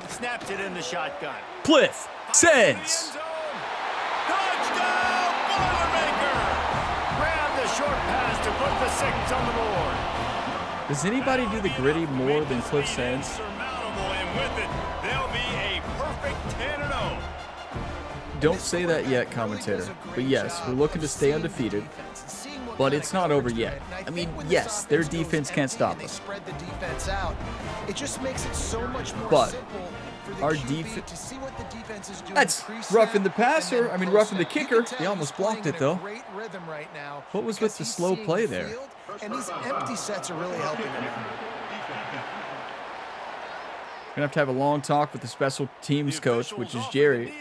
Snapped it in the shotgun. Cliff Sands. Touchdown, Boilermaker! Grab the short pass to put the 6 on the board. Does anybody do the gritty more than Cliff Sands? Surmountable, and with it, they'll be a perfect 10-0. Don't say that yet, commentator. But yes, we're looking to stay undefeated. But it's not over yet. I mean, yes, their defense can't stop us. It just makes it so much more but simple for our the QB defense, to see what the defense is doing. that's pre-snap roughing the passer. I mean, roughing the kicker. Second He almost he's blocked it, playing though. in a great rhythm right now What was with because the he's slow seeing play the there? field, and these empty sets are really helping him. Gonna have a long talk with the special teams coach, which is Jerry.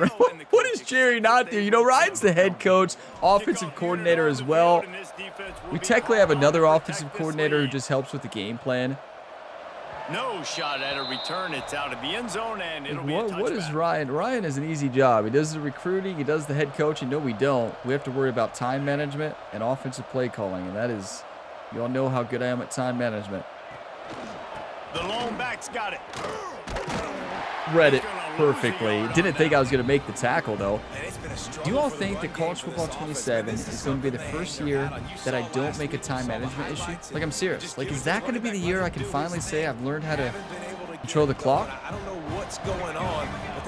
What does Jerry not do? You know, Ryan's the head coach, offensive coordinator as well. We technically have another offensive coordinator who just helps with the game plan. No shot at a return. It's out of the end zone, and it'll be a touchback. What is Ryan? Ryan has an easy job. He does the recruiting. He does the head coaching. No, we don't. We have to worry about time management and offensive play calling, and that is, you all know how good I am at time management. The lone back's got it. Read it perfectly. Didn't think I was going to make the tackle, though. Do you all think that College Football 27 is going to be the first year that I don't make a time management issue? Like, I'm serious. Like, is that going to be the year I can finally say I've learned how to control the clock?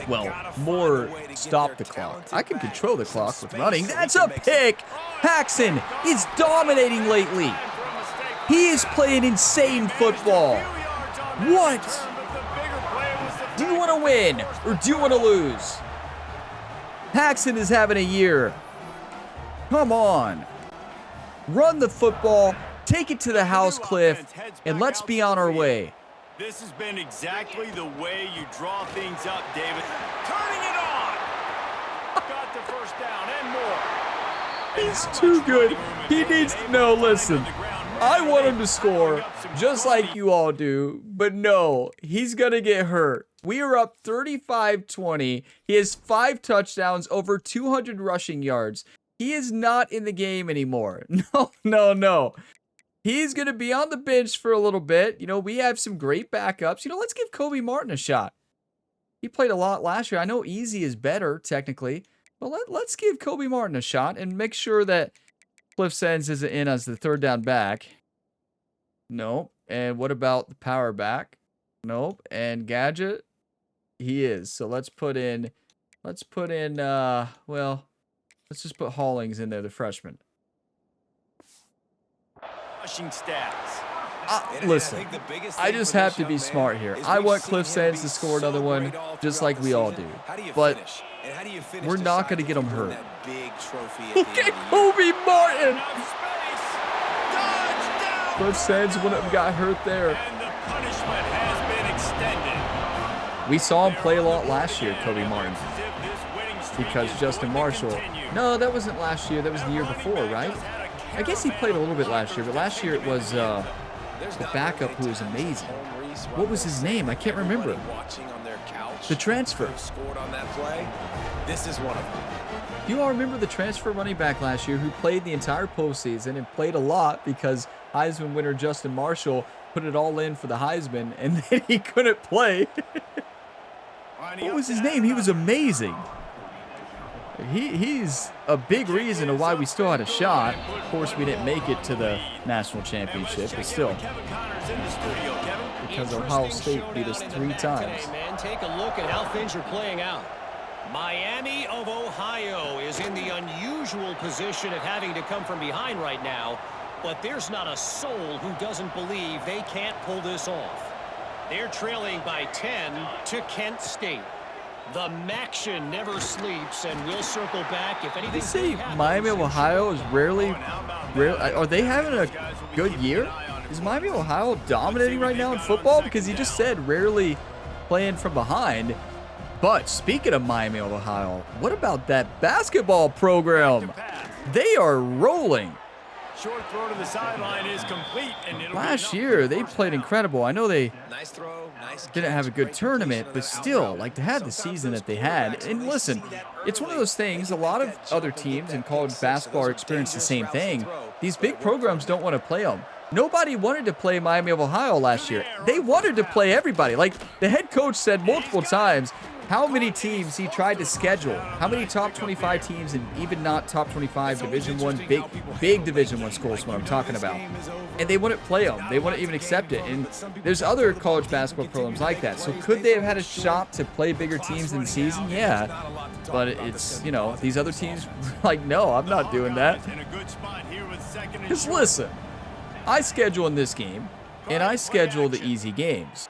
Well, more stop the clock. I can control the clock with running. That's a pick! Paxson is dominating lately. He is playing insane football. What? Do you want to win or do you want to lose? Paxson is having a year. Come on. Run the football, take it to the house, Cliff, and let's be on our way. This has been exactly the way you draw things up, David. Turning it on. Got the first down and more. He's too good. He needs to know, listen, I want him to score just like you all do, but no, he's going to get hurt. We are up 35-20. He has 5 touchdowns, over 200 rushing yards. He is not in the game anymore. No. He's going to be on the bench for a little bit. You know, we have some great backups. You know, let's give Kobe Martin a shot. He played a lot last year. I know Easy is better, technically. But let's give Kobe Martin a shot and make sure that Cliff Sens isn't in as the third down back. Nope. And what about the power back? Nope. And Gadget? He is. So let's put in, well, let's just put Hollings in there, the freshman. Rushing stats. Listen, I just have to be smart here. I want Cliff Sens to score another one, just like we all do. But we're not going to get him hurt. Look at Kobe Martin. Cliff Sens wouldn't have got hurt there. And the punishment has been extended. We saw him play a lot last year, Kobe Martin, because Justin Marshall. No, that wasn't last year. That was the year before, right? I guess he played a little bit last year, but last year it was the backup who was amazing. What was his name? I can't remember. The transfer. This is one of them. You all remember the transfer running back last year who played the entire postseason and played a lot because Heisman winner Justin Marshall put it all in for the Heisman, and then he couldn't play. What was his name? He was amazing. He's a big reason of why we still had a shot. Of course, we didn't make it to the national championship, but still. Because Ohio State beat us 3 times. Okay, man, take a look at how things are playing out. Miami of Ohio is in the unusual position of having to come from behind right now, but there's not a soul who doesn't believe they can't pull this off. They're trailing by 10 to Kent State. The Maction never sleeps, and we'll circle back if anything. They say Miami of Ohio is rarely. Are they having a good year? Is Miami of Ohio dominating right now in football? Because you just said rarely playing from behind. But speaking of Miami of Ohio, what about that basketball program? They are rolling. Short throw to the sideline is complete, and last year they played incredible. I know they didn't have a good tournament, but still, like, to have the season that they had. And listen, it's one of those things, a lot of other teams in college basketball are experiencing the same thing. These big programs don't want to play them. Nobody wanted to play Miami of Ohio last year. They wanted to play everybody. Like, the head coach said multiple times how many teams he tried to schedule, how many top 25 teams, and even not top 25 Division I, big Division I schools is what I'm talking about. And they wouldn't play them. They wouldn't even accept it. And there's other college basketball programs like that. So could they have had a shot to play bigger teams in the season? Yeah. But it's, you know, these other teams like, no, I'm not doing that. Because listen, I schedule in this game, and I schedule the easy games.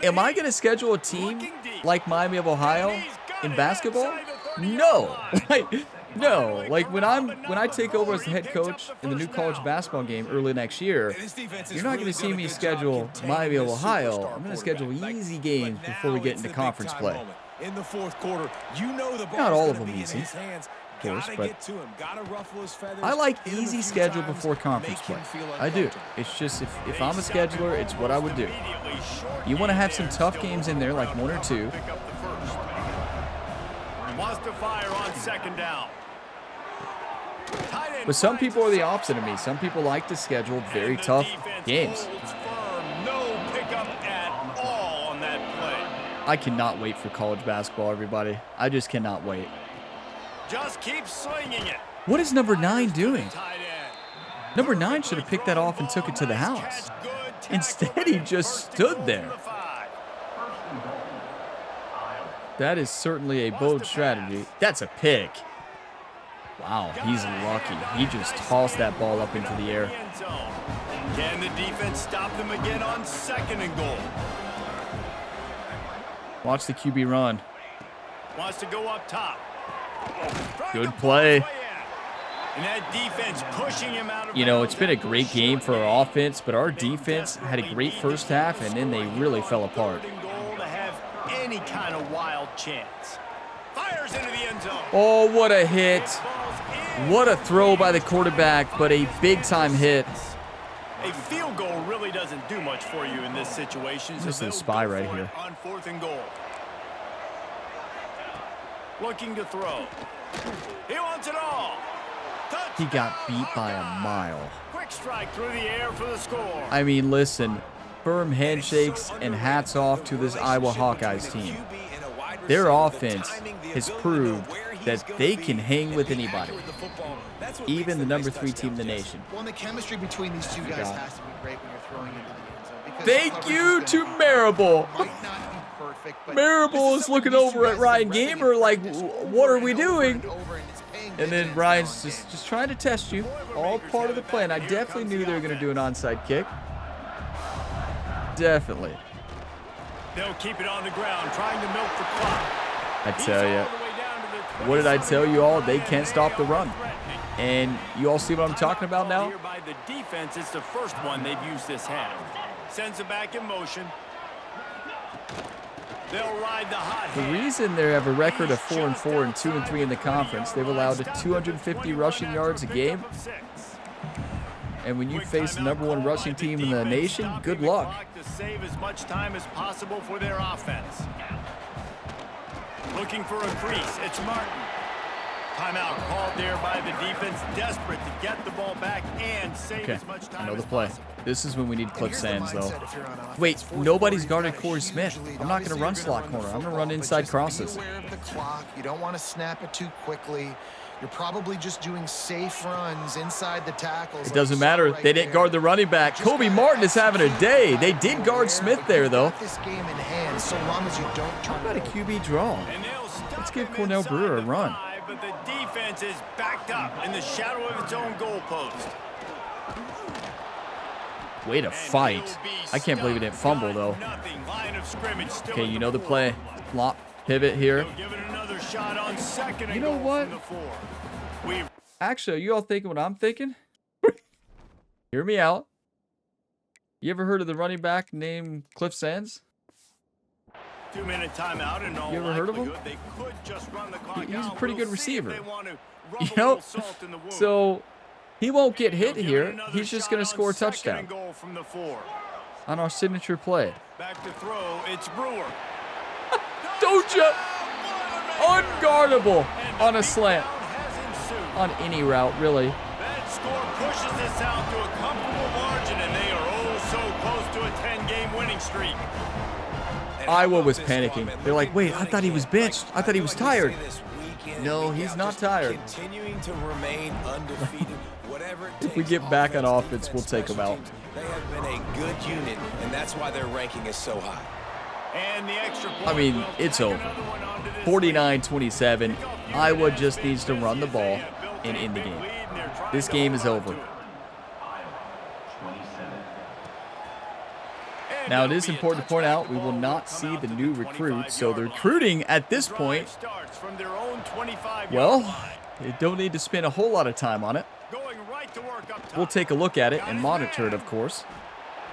Am I going to schedule a team like Miami of Ohio in basketball? No. No, like when I take over as the head coach in the new college basketball game early next year, you're not going to see me schedule Miami of Ohio. I'm going to schedule easy games before we get into conference play. In the fourth quarter, you know the not all of them easy, of course, but I like easy schedule before conference play. I do. It's just if I'm a scheduler, it's what I would do. You want to have some tough games in there, like 1 or 2. Wants to fire on second down. But some people are the opposite of me. Some people like to schedule very tough games. No pickup at all on that play. I cannot wait for college basketball, everybody. I just cannot wait. Just keep swinging it. What is number 9 doing? Number 9 should have picked that off and took it to the house. Instead, he just stood there. That is certainly a bold strategy. That's a pick. Wow, he's lucky. He just tossed that ball up into the air. Can the defense stop them again on second and goal? Watch the QB run. Wants to go up top. Good play. And that defense pushing him out of You know, it's been a great game for our offense, but our defense had a great first half, and then they really fell apart. Any kind of wild chance. Fires into the end zone. Oh, what a hit. What a throw by the quarterback, but a big-time hit. A field goal really doesn't do much for you in this situation. This is a spy right here. On fourth and goal. Looking to throw. He wants it all. He got beat by a mile. Quick strike through the air for the score. I mean, listen, firm handshakes and hats off to this Iowa Hawkeyes team. Their offense has proved that they can hang with anybody, even the number 3 team in the nation. Well, the chemistry between these two guys has to be great when you're throwing into the end zone. Thank you to Marable. Marable is looking over at Ryan Gamer like, what are we doing? And then Ryan's just trying to test you. All part of the plan. I definitely knew they were going to do an onside kick. Definitely. They'll keep it on the ground, trying to milk the clock. I tell you, what did I tell you all? They can't stop the run. And you all see what I'm talking about now? By the defense, it's the first one they've used this half. Sends it back in motion. They'll ride the hot The reason they have a record of 4-4 and 2-3 in the conference, they've allowed 250 rushing yards a game. And when you face the number 1 rushing team in the nation, good luck. To save as much time as possible for their offense. Looking for a crease. It's Martin. Timeout called there by the defense, desperate to get the ball back and save as much time. I know the play. This is when we need Cliff Sands, though. Wait, nobody's guarded Corey Smith. I'm not going to run slot corner. I'm going to run inside crosses. You don't want to snap it too quickly. You're probably just doing safe runs inside the tackles. It doesn't matter. They didn't guard the running back. Kobe Martin is having a day. They did guard Smith there, though. This game in hand, so long as you don't How about a QB draw? Let's give Cornell Brewer a run. But the defense is backed up in the shadow of its own goalpost. Way to fight. I can't believe he didn't fumble, though. Okay, you know the play. Flop, pivot here. You know what? Actually, are you all thinking what I'm thinking? Hear me out. You ever heard of the running back named Cliff Sands? 2-minute timeout, and you ever heard of him? He's a pretty good receiver. You know, so he won't get hit here. He's just going to score a touchdown on our signature play. Back to throw. It's Brewer. Don't you? Unguardable on a slant. On any route, really. That score pushes this out to a comfortable margin, and they are oh so close to a 10-game winning streak. Iowa was panicking. They're like, wait, I thought he was benched. I thought he was tired. No, he's not tired. Continuing to remain undefeated. If we get back on offense, we'll take them out. They have been a good unit, and that's why their ranking is so high. And the extra I mean, it's over. 49-27. Iowa just needs to run the ball and end the game. This game is over. Now, it is important to point out we will not see the new recruits, so the recruiting at this point, well, You don't need to spend a whole lot of time on it. Going right to work up top. We'll take a look at it and monitor it, of course.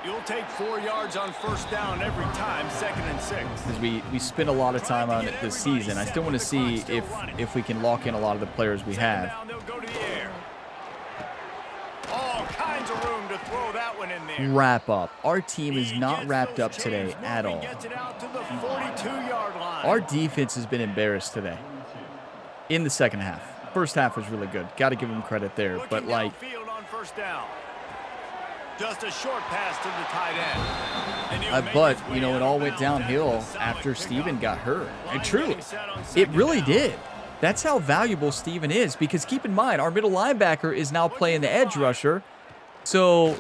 You'll take 4 yards on first down every time, 2nd and 6. Because we spend a lot of time on it this season. I still want to see if we can lock in a lot of the players we have. They'll go to the air. All kinds of room to throw that one in there. Wrap up. Our team is not wrapped up today at all. Gets it out to the 42-yard line. Our defense has been embarrassed today in the second half. First half was really good. Got to give them credit there. But, like, Downfield on first down. Just a short pass to the tight end. but, you know, it all went downhill after Steven got hurt. And truly, it really did. That's how valuable Steven is. Because keep in mind, our middle linebacker is now playing the edge rusher. So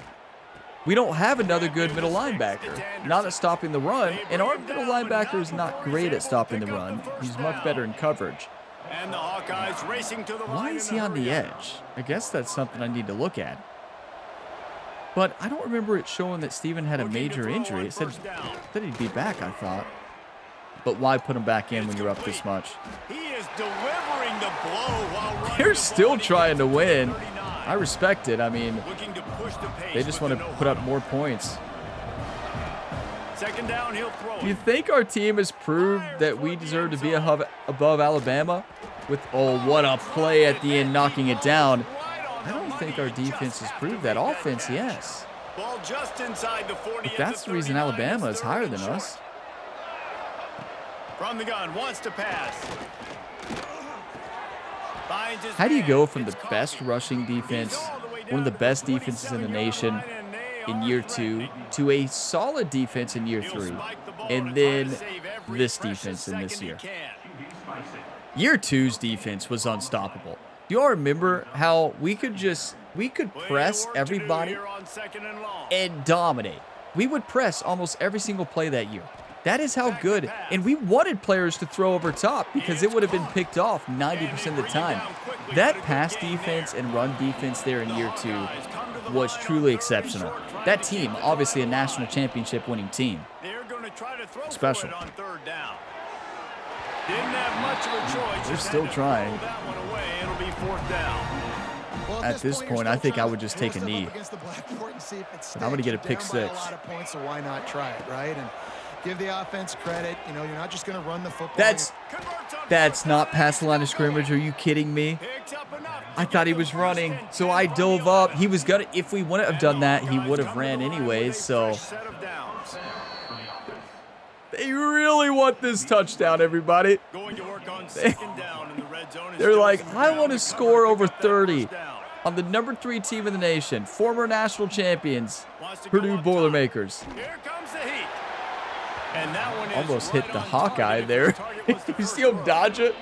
we don't have another good middle linebacker. Not at stopping the run. And our middle linebacker is not great at stopping the run. He's much better in coverage. And the Hawkeyes racing to the line. Why is he on the edge? I guess that's something I need to look at. But I don't remember it showing that Steven had a major injury. It said that he'd be back, I thought. But why put him back in when you're up this much? He is delivering the blow while running. They're still trying to win. I respect it. I mean, they just want to put up more points. Second down, he'll throw. Do you think our team has proved that we deserve to be above Alabama? With, oh, what a play at the end, knocking it down. I don't think our defense has proved that. Offense, yes. Ball just inside the 40. But that's the reason Alabama is higher than us. From the gun, wants to pass. How do you go from the best rushing defense, one of the best defenses in the nation in year 2, to a solid defense in year 3, and then this defense in this year? Year 2's defense was unstoppable. Do you all remember how we could press everybody and dominate? We would press almost every single play that year. That is how good. And we wanted players to throw over top because it would have been picked off 90% of the time. That pass defense and run defense there in year 2 was truly exceptional. That team, obviously a national championship winning team. Special. Didn't have much of a choice. They're still trying. That one away. It'll be 4th down. Well, At this point, I think I would just take a knee. I'm going to get a pick 6. A lot of points, so why not try it, right? And give the offense credit. You know, you're not just going to run the football. That's not past the line of scrimmage. Are you kidding me? I thought he was running, so I dove up. He was gonna. If we wouldn't have done that, he would have ran anyways. So they really want this touchdown, everybody. They're like, I want to score over 30 on the number 3 team in the nation, former national champions, Purdue Boilermakers. Here comes the heat. And that one is almost hit the on Hawkeye target. there. You see him dodge it?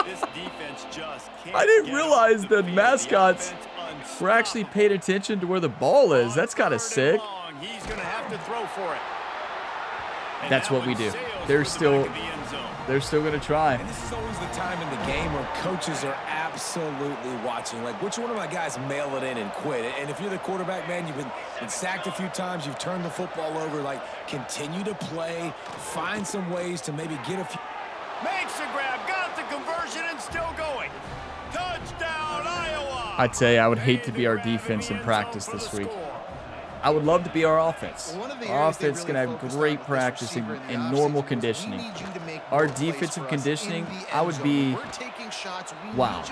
This defense just can't I didn't get realize off the the field. mascots The offense were actually paying attention to where the ball is. That's kind of sick. He's going to have to throw for it. And That's that what we one do. sails They're to the still back of the end zone. They're still going to try. And this is always the time in the game where coaches are absolutely watching. Like, which one of my guys mail it in and quit? And if you're the quarterback, man, you've been sacked a few times, you've turned the football over, like, continue to play, find some ways to maybe get a few. Makes the grab, got the conversion, and still going. Touchdown, Iowa! I'd say I would hate to be our defense in practice this week. I would love to be our offense. Our offense is going to have great practice and normal conditioning. Our defensive conditioning, I would be, wow.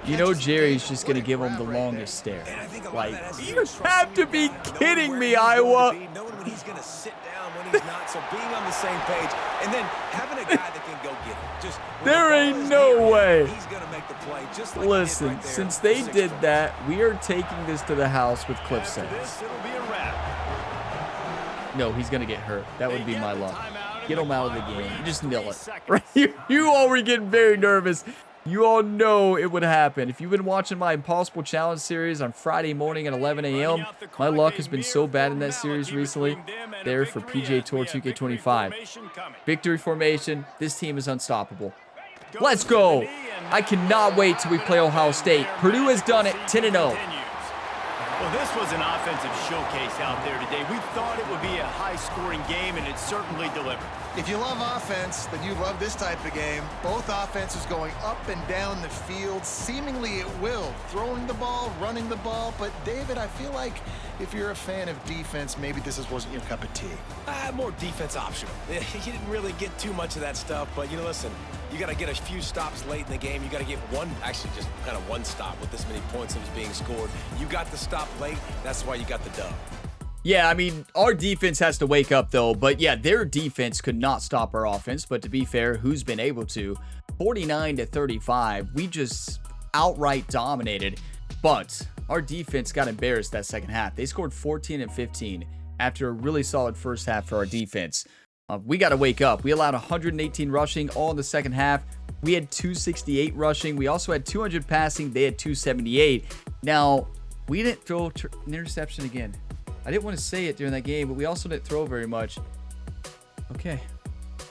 You know Jerry's just going to give him the longest stare. Like, you have to be kidding me, Iowa. Knowing when he's going to sit down, when he's not, so being on the same page, and then having a guy that can go get it. Just there ain't no way. He's going to make the play. Just like Listen, right there. since they did that, we are taking this to the house with cliff sentence. It'll be a wrap. No, he's going to get hurt. That would be my luck. Get him out of the game. Just nil it. Right? You all were getting very nervous. You all know it would happen. If you've been watching my Impossible Challenge series on Friday morning at 11 a.m., my luck has been so bad in that series recently. There for PGA Tour 2K25. Victory formation. This team is unstoppable. Let's go. I cannot wait till we play Ohio State. Purdue has done it 10-0. Well, this was an offensive showcase out there today. We thought it would be a high-scoring game, and it certainly delivered. If you love offense, then you love this type of game. Both offenses going up and down the field, seemingly at will. Throwing the ball, running the ball. But, David, I feel like if you're a fan of defense, maybe this wasn't your cup of tea. More defense optional. He didn't really get too much of that stuff, but, listen, you got to get a few stops late in the game. You got to get just kind of one stop with this many points that was being scored. You got the stop late. That's why you got the dub. Yeah, I mean, our defense has to wake up, though. But, yeah, their defense could not stop our offense. But to be fair, who's been able to? 49-35. We just outright dominated. But our defense got embarrassed that second half. They scored 14 and 15 after a really solid first half for our defense. We got to wake up. We allowed 118 rushing all in the second half. We had 268 rushing. We also had 200 passing. They had 278. Now, we didn't throw an interception again. I didn't want to say it during that game, but we also didn't throw very much. Okay.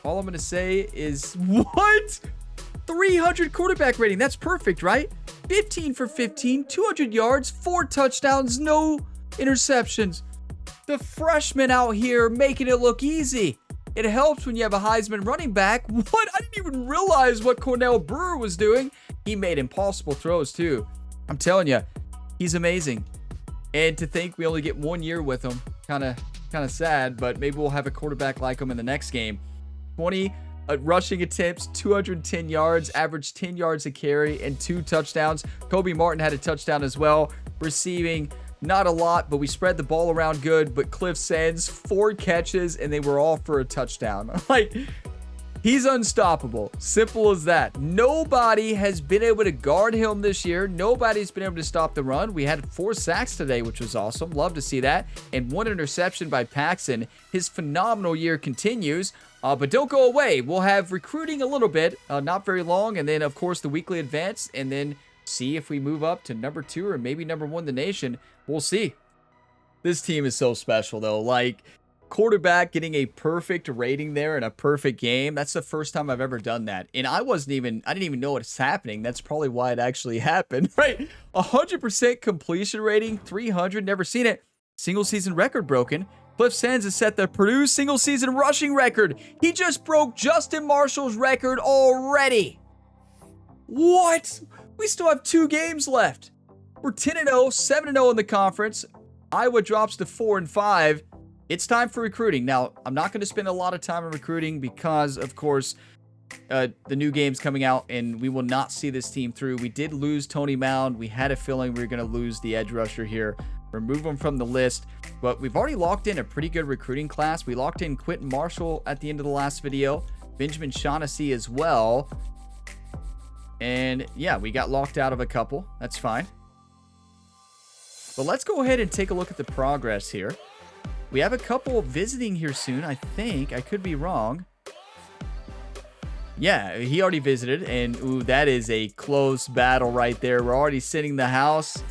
All I'm going to say is, what? 300 quarterback rating. That's perfect, right? 15 for 15, 200 yards, 4 touchdowns, no interceptions. The freshman out here making it look easy. It helps when you have a Heisman running back. What? I didn't even realize what Cornell Brewer was doing. He made impossible throws, too. I'm telling you, he's amazing. And to think we only get 1 year with him, kind of sad, but maybe we'll have a quarterback like him in the next game. 20 rushing attempts, 210 yards, averaged 10 yards a carry, and 2 touchdowns. Kobe Martin had a touchdown as well. Receiving, not a lot, but we spread the ball around good. But Cliff Sands, 4 catches, and they were all for a touchdown. Like, he's unstoppable. Simple as that. Nobody has been able to guard him this year. Nobody's been able to stop the run. We had 4 sacks today, which was awesome. Love to see that. And 1 interception by Paxton. His phenomenal year continues. But don't go away. We'll have recruiting a little bit, not very long. And then, of course, the weekly advance. And then see if we move up to number 2 or maybe number 1 in the nation. We'll see. This team is so special, though. Like, quarterback getting a perfect rating there in a perfect game. That's the first time I've ever done that. And I didn't even know what's happening. That's probably why it actually happened, right? 100% completion rating, 300, never seen it. Single season record broken. Cliff Sands has set the Purdue single season rushing record. He just broke Justin Marshall's record already. What? We still have 2 games left. We're 10-0, 7-0 in the conference. Iowa drops to 4-5. It's time for recruiting. Now, I'm not going to spend a lot of time on recruiting because, of course, the new game's coming out and we will not see this team through. We did lose Tony Mound. We had a feeling we were going to lose the edge rusher here. Remove him from the list. But we've already locked in a pretty good recruiting class. We locked in Quentin Marshall at the end of the last video. Benjamin Shaughnessy as well. And, yeah, we got locked out of a couple. That's fine. But let's go ahead and take a look at the progress here. We have a couple visiting here soon, I think. I could be wrong. Yeah, he already visited. And, ooh, that is a close battle right there. We're already sitting the house.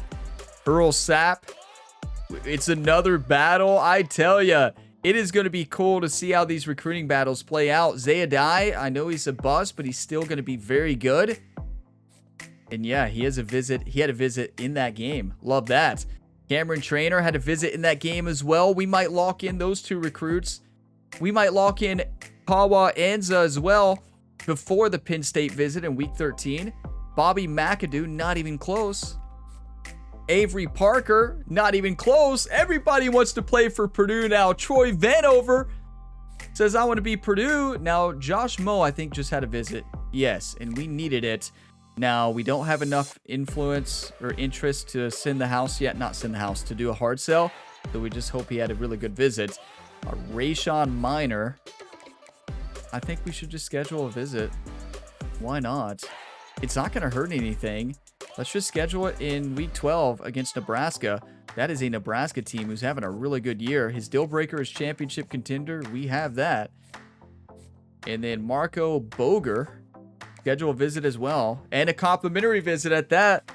Earl Sapp. It's another battle. I tell ya, it is going to be cool to see how these recruiting battles play out. Zayadai, I know he's a bust, but he's still going to be very good. And, yeah, he has a visit. He had a visit in that game. Love that. Cameron Traynor had a visit in that game as well. We might lock in those 2 recruits. We might lock in Kawa Anza as well before the Penn State visit in week 13. Bobby McAdoo, not even close. Avery Parker, not even close. Everybody wants to play for Purdue now. Troy Vanover says, I want to be Purdue. Now, Josh Moe, I think, just had a visit. Yes, and we needed it. Now, we don't have enough influence or interest to send the house yet. Not send the house, to do a hard sell. So we just hope he had a really good visit. Rayshawn Minor. I think we should just schedule a visit. Why not? It's not going to hurt anything. Let's just schedule it in week 12 against Nebraska. That is a Nebraska team who's having a really good year. His deal breaker is championship contender. We have that. And then Marco Boger. Schedule a visit as well. And a complimentary visit at that.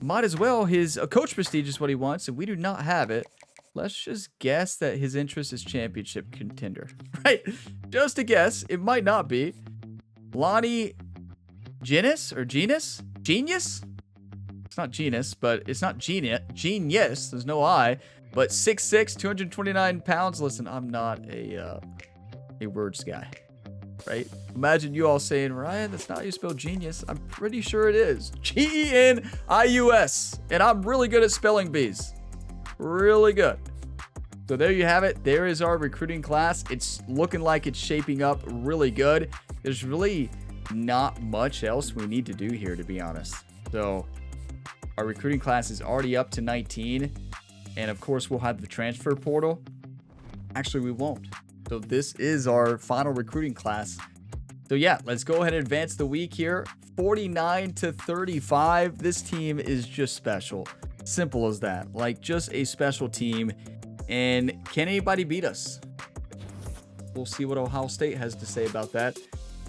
Might as well. His coach prestige is what he wants, and we do not have it. Let's just guess that his interest is championship contender. Right? Just a guess. It might not be. Lonnie Genius? It's not genus, but it's not genius. There's no I. But 6'6", 229 pounds. Listen, I'm not a words guy, right? Imagine you all saying, Ryan, that's not how you spell genius. I'm pretty sure it is. Genius. And I'm really good at spelling bees. Really good. So there you have it. There is our recruiting class. It's looking like it's shaping up really good. There's really not much else we need to do here, to be honest. So our recruiting class is already up to 19. And of course, we'll have the transfer portal. Actually, we won't. So this is our final recruiting class. So yeah, let's go ahead and advance the week here. 49-35. This team is just special. Simple as that. Like, just a special team. And can anybody beat us? We'll see what Ohio State has to say about that.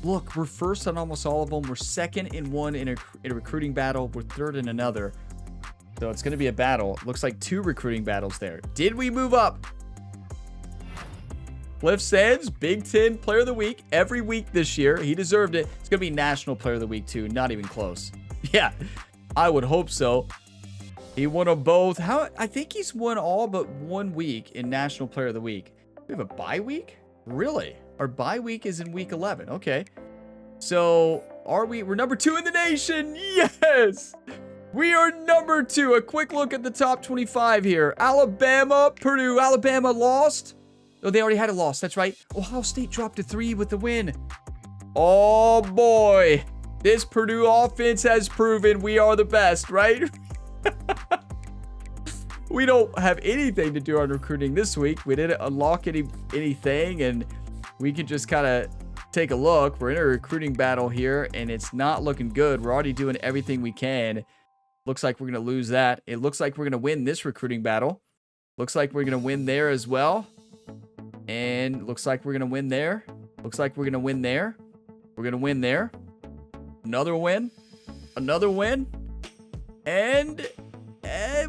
Look, we're first on almost all of them. We're second in one in a recruiting battle. We're third in another. So it's going to be a battle. Looks like 2 recruiting battles there. Did we move up? Cliff Sands, Big Ten Player of the Week every week this year. He deserved it. It's going to be National Player of the Week too. Not even close. Yeah, I would hope so. He won them both. I think he's won all but 1 week in National Player of the Week. We have a bye week? Really? Our bye week is in week 11. Okay. So we're number 2 in the nation. Yes. We are number 2. A quick look at the top 25 here. Alabama, Purdue. Alabama lost. Oh, they already had a loss. That's right. Ohio State dropped to 3 with the win. Oh, boy. This Purdue offense has proven we are the best, right? We don't have anything to do on recruiting this week. We didn't unlock anything, and we can just kind of take a look. We're in a recruiting battle here, and it's not looking good. We're already doing everything we can. Looks like we're going to lose that. It looks like we're going to win this recruiting battle. Looks like we're going to win there as well. And looks like we're going to win there. Looks like we're going to win there. We're going to win there. Another win. Another win. And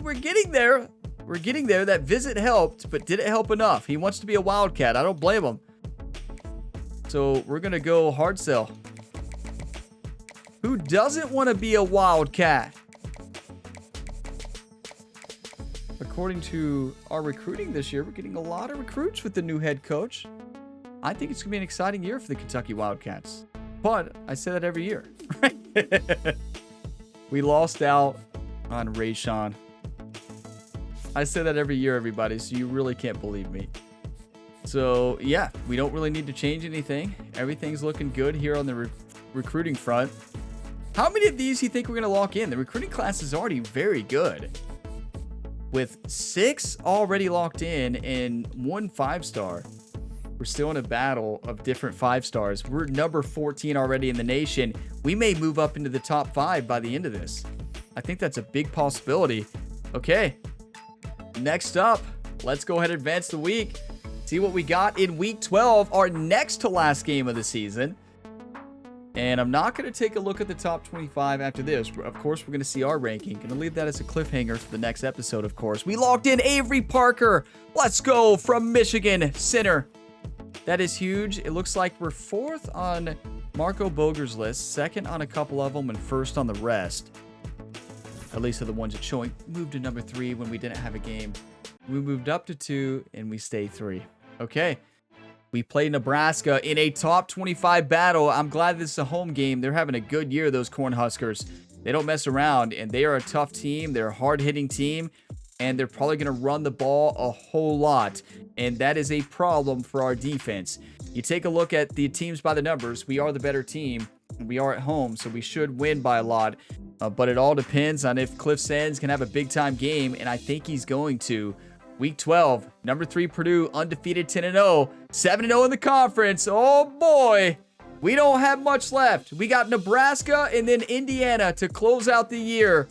we're getting there. We're getting there. That visit helped, but did it help enough? He wants to be a Wildcat. I don't blame him. So we're going to go hard sell. Who doesn't want to be a Wildcat? According to our recruiting this year, we're getting a lot of recruits with the new head coach. I think it's going to be an exciting year for the Kentucky Wildcats. But I say that every year. We lost out on Rayshawn. I say that every year, everybody, so you really can't believe me. So, yeah, we don't really need to change anything. Everything's looking good here on the recruiting front. How many of these do you think we're going to lock in? The recruiting class is already very good. With 6 already locked in and 1 5-star. We're still in a battle of different 5-stars. We're number 14 already in the nation. We may move up into the top 5 by the end of this. I think that's a big possibility. Okay. Next up, let's go ahead and advance the week. See what we got in week 12, our next to last game of the season. And I'm not going to take a look at the top 25 after this. Of course, we're going to see our ranking. Going to leave that as a cliffhanger for the next episode, of course. We logged in Avery Parker. Let's go from Michigan, center. That is huge. It looks like we're 4th on Marco Boger's list, 2nd on a couple of them, and 1st on the rest. At least of the ones it's showing. Moved to number 3 when we didn't have a game. We moved up to 2, and we stay 3. Okay. We play Nebraska in a top 25 battle. I'm glad this is a home game. They're having a good year, those Cornhuskers. They don't mess around, and they are a tough team. They're a hard-hitting team, and they're probably going to run the ball a whole lot, and that is a problem for our defense. You take a look at the teams by the numbers. We are the better team. We are at home, so we should win by a lot, but it all depends on if Cliff Sands can have a big-time game, and I think he's going to. Week 12, number 3 Purdue, undefeated 10-0, 7-0 in the conference. Oh boy, we don't have much left. We got Nebraska and then Indiana to close out the year.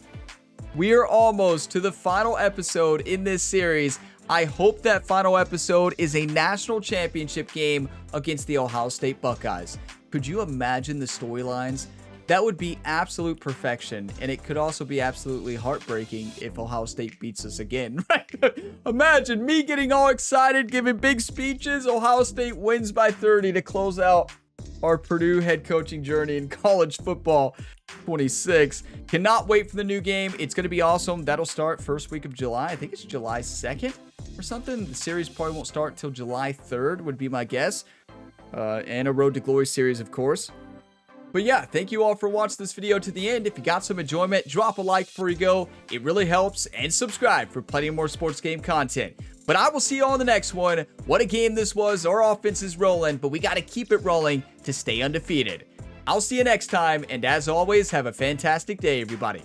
We are almost to the final episode in this series. I hope that final episode is a national championship game against the Ohio State Buckeyes. Could you imagine the storylines? That would be absolute perfection, and it could also be absolutely heartbreaking if Ohio State beats us again. Imagine me getting all excited, giving big speeches. Ohio State wins by 30 to close out our Purdue head coaching journey in college football 26. Cannot wait for the new game. It's going to be awesome. That'll start first week of July. I think it's July 2nd or something. The series probably won't start till July 3rd would be my guess. And a Road to Glory series, of course. But yeah, thank you all for watching this video to the end. If you got some enjoyment, drop a like before you go. It really helps. And subscribe for plenty more sports game content. But I will see you all in the next one. What a game this was. Our offense is rolling, but we got to keep it rolling to stay undefeated. I'll see you next time. And as always, have a fantastic day, everybody.